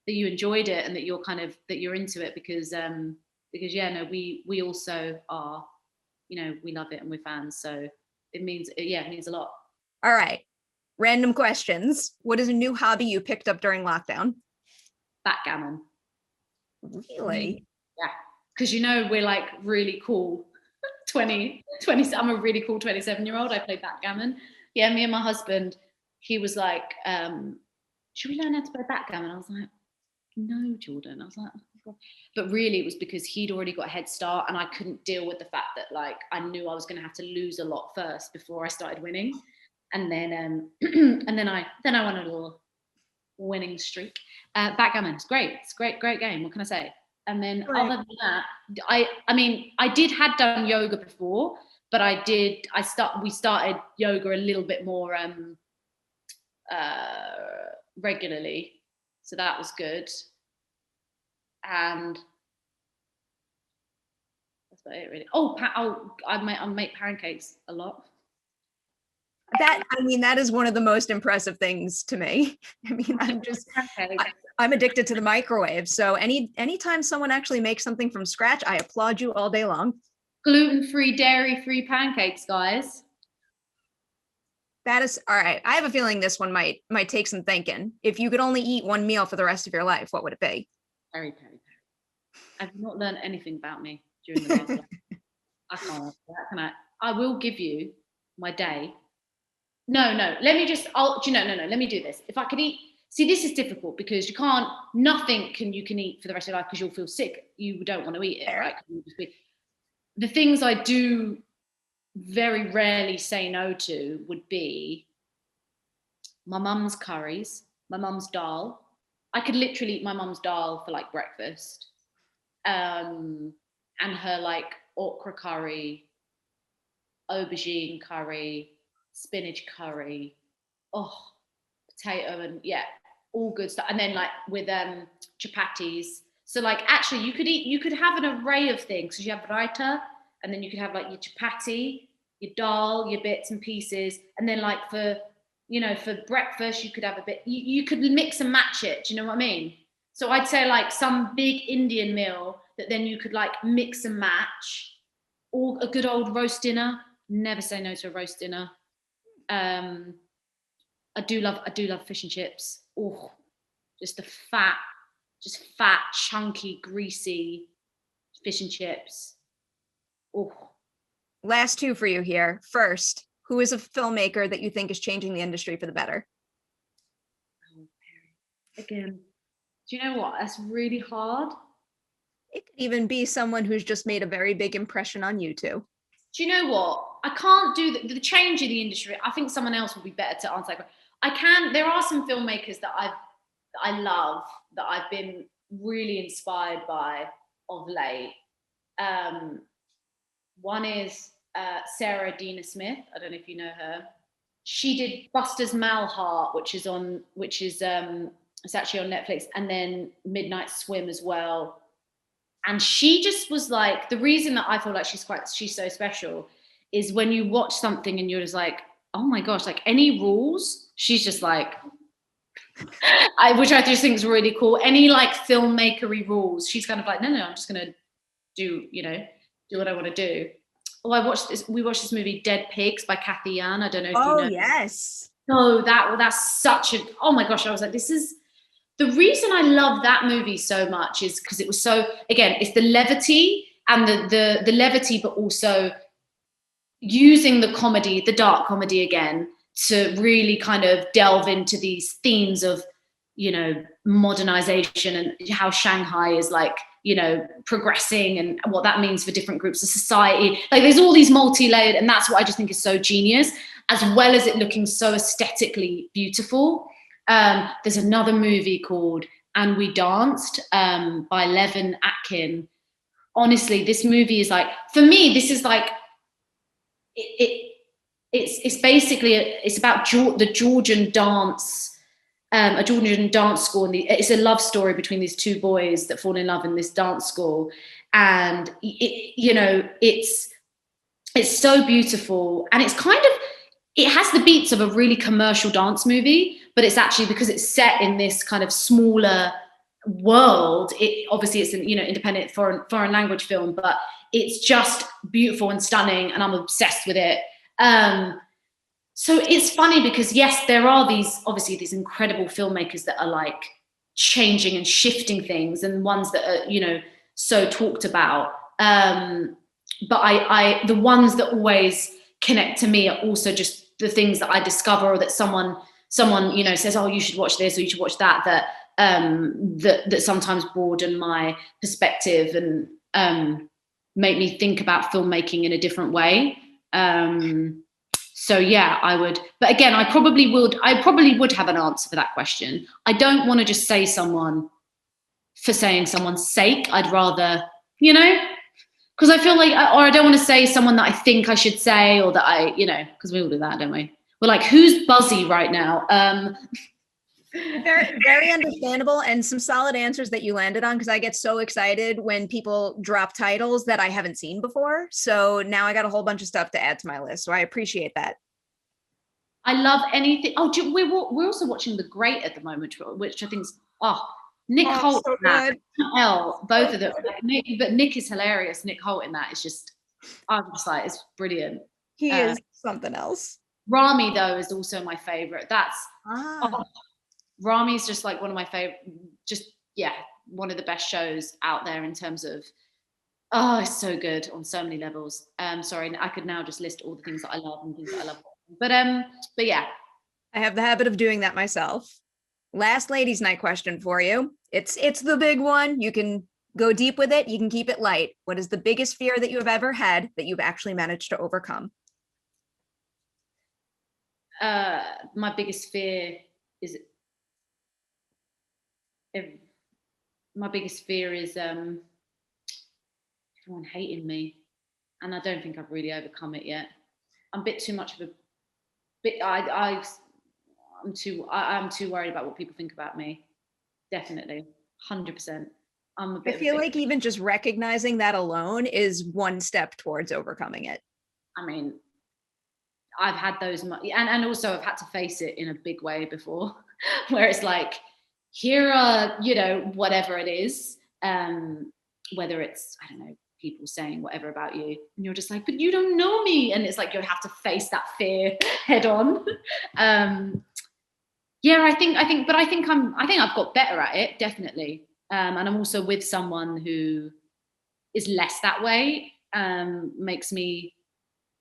enjoyed it and that you're kind of that you're into it because yeah, no, we also are, you know, we love it and we're fans, so it means a lot. All right. Random questions. What is a new hobby you picked up during lockdown? Backgammon. Really? Yeah. Because, you know, we're like really cool 20, I'm a really cool 27-year-old. I play backgammon. Yeah, me and my husband, he was like, should we learn how to play backgammon? I was like, no, Jordan. I was like, oh, but really it was because he'd already got a head start and I couldn't deal with the fact that like I knew I was going to have to lose a lot first before I started winning. And then and then I went on a little winning streak. Backgammon, it's great. It's a great game. What can I say? And then other than that, I had done yoga before, but we started yoga a little bit more regularly. So that was good. And that's about it really. I make pancakes a lot. That is one of the most impressive things to me. I mean, I'm addicted to the microwave. So anytime someone actually makes something from scratch, I applaud you all day long. Gluten-free, dairy-free pancakes, guys. That is all right. I have a feeling this one might take some thinking. If you could only eat one meal for the rest of your life, what would it be? Peri. I've not learned anything about me during the last life. I can't. I will give you my day. No. Let me just. Let me do this. If I could eat. See, this is difficult because you can't. Nothing you can eat for the rest of your life because you'll feel sick. You don't want to eat it, right? The things I do very rarely say no to would be my mum's curries, my mum's dal. I could literally eat my mum's dal for like breakfast, and her like okra curry, aubergine curry, spinach curry, potato, and yeah, all good stuff. And then like with chapatis. So like actually you could have an array of things because you have raita, and then you could have like your chapati, your dal, your bits and pieces, and then like for breakfast you could have a bit. You could mix and match it. Do you know what I mean? So I'd say like some big Indian meal that then you could like mix and match, or a good old roast dinner. Never say no to a roast dinner. I do love fish and chips. Oh, just the fat, chunky, greasy fish and chips. Oh. Last two for you here. First, who is a filmmaker that you think is changing the industry for the better? Again, do you know what? That's really hard. It could even be someone who's just made a very big impression on you too. Do you know what? I can't do the change in the industry. I think someone else would be better to answer that. I can. There are some filmmakers that I love, that I've been really inspired by of late. One is Sarah Dina Smith. I don't know if you know her. She did Buster's Malheart, which is it's actually on Netflix, and then Midnight Swim as well. And she just was like, the reason that I feel like she's so special is when you watch something and you're just like, oh my gosh, like any rules, she's just like, which I just think is really cool. Any like filmmakery rules, she's kind of like, no, I'm just gonna do what I want to do. Oh, we watched this movie Dead Pigs by Kathy Yan. I don't know if you know. Oh, yes. No, that's such a, oh my gosh, I was like, this is, the reason I love that movie so much is because it was so, again, it's the levity and the levity, but also using the comedy, the dark comedy again, to really kind of delve into these themes of, modernization and how Shanghai is like, progressing and what that means for different groups of society. Like there's all these multi-layered, and that's what I just think is so genius, as well as it looking so aesthetically beautiful. There's another movie called And We Danced by Levin Atkin. Honestly, this movie is like, for me, this is like, it's basically, it's about the Georgian dance, a Georgian dance school. And it's a love story between these two boys that fall in love in this dance school. And, it's so beautiful. And it's kind of, it has the beats of a really commercial dance movie, but it's actually, because it's set in this kind of smaller world, obviously it's an independent foreign language film, but it's just beautiful and stunning, and I'm obsessed with it. So it's funny because yes, there are these incredible filmmakers that are like changing and shifting things, and ones that are so talked about. But I the ones that always connect to me are also just the things that I discover, or that someone says, oh, you should watch this or you should watch that, that sometimes broaden my perspective and make me think about filmmaking in a different way. So yeah, I would, but again, I probably would have an answer for that question. I don't want to just say someone for saying someone's sake. I'd rather, because I feel like, or I don't want to say someone that I think I should say, or that because we all do that, don't we? We're like, who's buzzy right now? Very, very understandable, and some solid answers that you landed on, because I get so excited when people drop titles that I haven't seen before. So now I got a whole bunch of stuff to add to my list. So I appreciate that. I love anything. Oh, we're also watching The Great at the moment, which I think is, Nick Holt, so both of them. But Nick is hilarious. Nick Holt in that is just, I'm just like, it's brilliant. He is something else. Rami though is also my favorite. Rami is just like one of my favorite. Just one of the best shows out there in terms of. Oh, it's so good on so many levels. Sorry, I could now just list all the things that I love and things that I love. But yeah, I have the habit of doing that myself. Last ladies' night question for you. It's the big one. You can go deep with it. You can keep it light. What is the biggest fear that you have ever had that you've actually managed to overcome? My biggest fear is everyone hating me, and I don't think I've really overcome it yet. I'm a bit too much of a bit. I'm too worried about what people think about me. Definitely, 100%. I feel like even just recognizing that alone is one step towards overcoming it. I mean, I've had those, and also I've had to face it in a big way before, where it's like, here are, whatever it is, whether it's, I don't know, people saying whatever about you, and you're just like, but you don't know me, and it's like you have to face that fear head on. I think I've got better at it, definitely, and I'm also with someone who is less that way. Makes me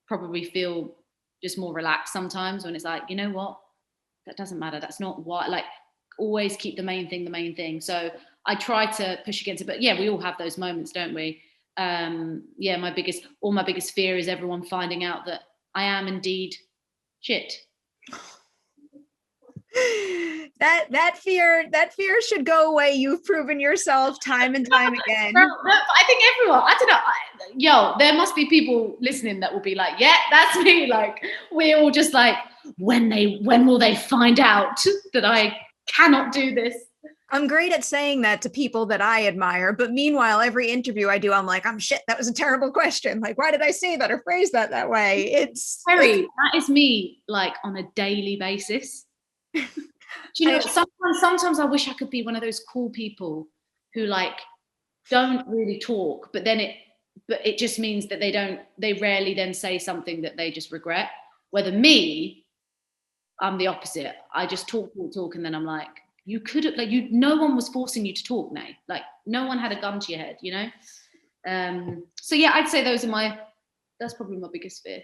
probably feel just more relaxed sometimes, when it's like, you know what, that doesn't matter, that's not what, like, always keep the main thing. So I try to push against it, but yeah, we all have those moments, don't we? My biggest fear is everyone finding out that I am indeed shit. That fear should go away. You've proven yourself time and time again. I think everyone, I don't know, there must be people listening that will be like, yeah, that's me. Like, we're all just like, when will they find out that I cannot do this? I'm great at saying that to people that I admire, but meanwhile, every interview I do, I'm like, shit, that was a terrible question. Like, why did I say that or phrase that way? It's Terry, that is me, like, on a daily basis. Do you know, sometimes I wish I could be one of those cool people who, like, don't really talk, but it just means that they rarely then say something that they just regret. Whether me, I'm the opposite. I just talk, and then I'm like, you could have, like, no one was forcing you to talk, Nay. Like, no one had a gun to your head, you know? So yeah, I'd say that's probably my biggest fear.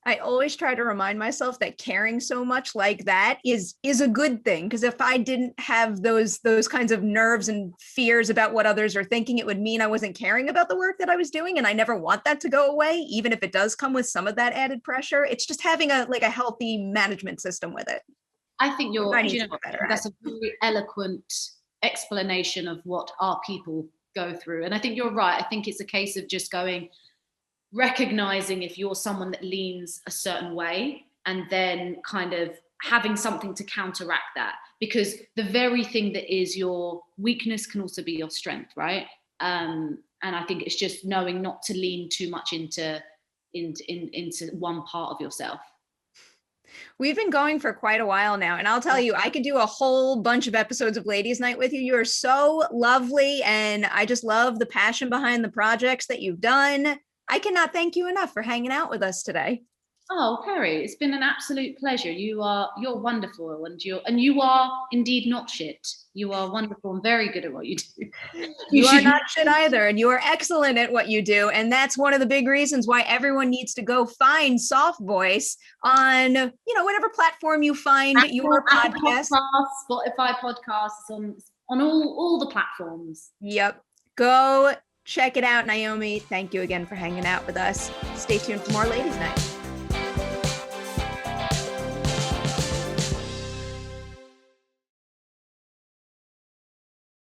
I always try to remind myself that caring so much like that is a good thing. Because if I didn't have those kinds of nerves and fears about what others are thinking, it would mean I wasn't caring about the work that I was doing. And I never want that to go away, even if it does come with some of that added pressure. It's just having a healthy management system with it. I think that's a very eloquent explanation of what our people go through. And I think you're right. I think it's a case of just recognizing if you're someone that leans a certain way, and then kind of having something to counteract that, because the very thing that is your weakness can also be your strength, right? And I think it's just knowing not to lean too much into one part of yourself. We've been going for quite a while now, and I'll tell you, I could do a whole bunch of episodes of Ladies Night with you. You are so lovely, and I just love the passion behind the projects that you've done. I cannot thank you enough for hanging out with us today. Oh, Perry, it's been an absolute pleasure. You're wonderful, and you are indeed not shit. You are wonderful and very good at what you do. You are not shit either, and you are excellent at what you do. And that's one of the big reasons why everyone needs to go find Soft Voice on, whatever platform you find your podcast. Spotify podcasts, on all the platforms. Yep. Go check it out, Naomi. Thank you again for hanging out with us. Stay tuned for more Ladies Night.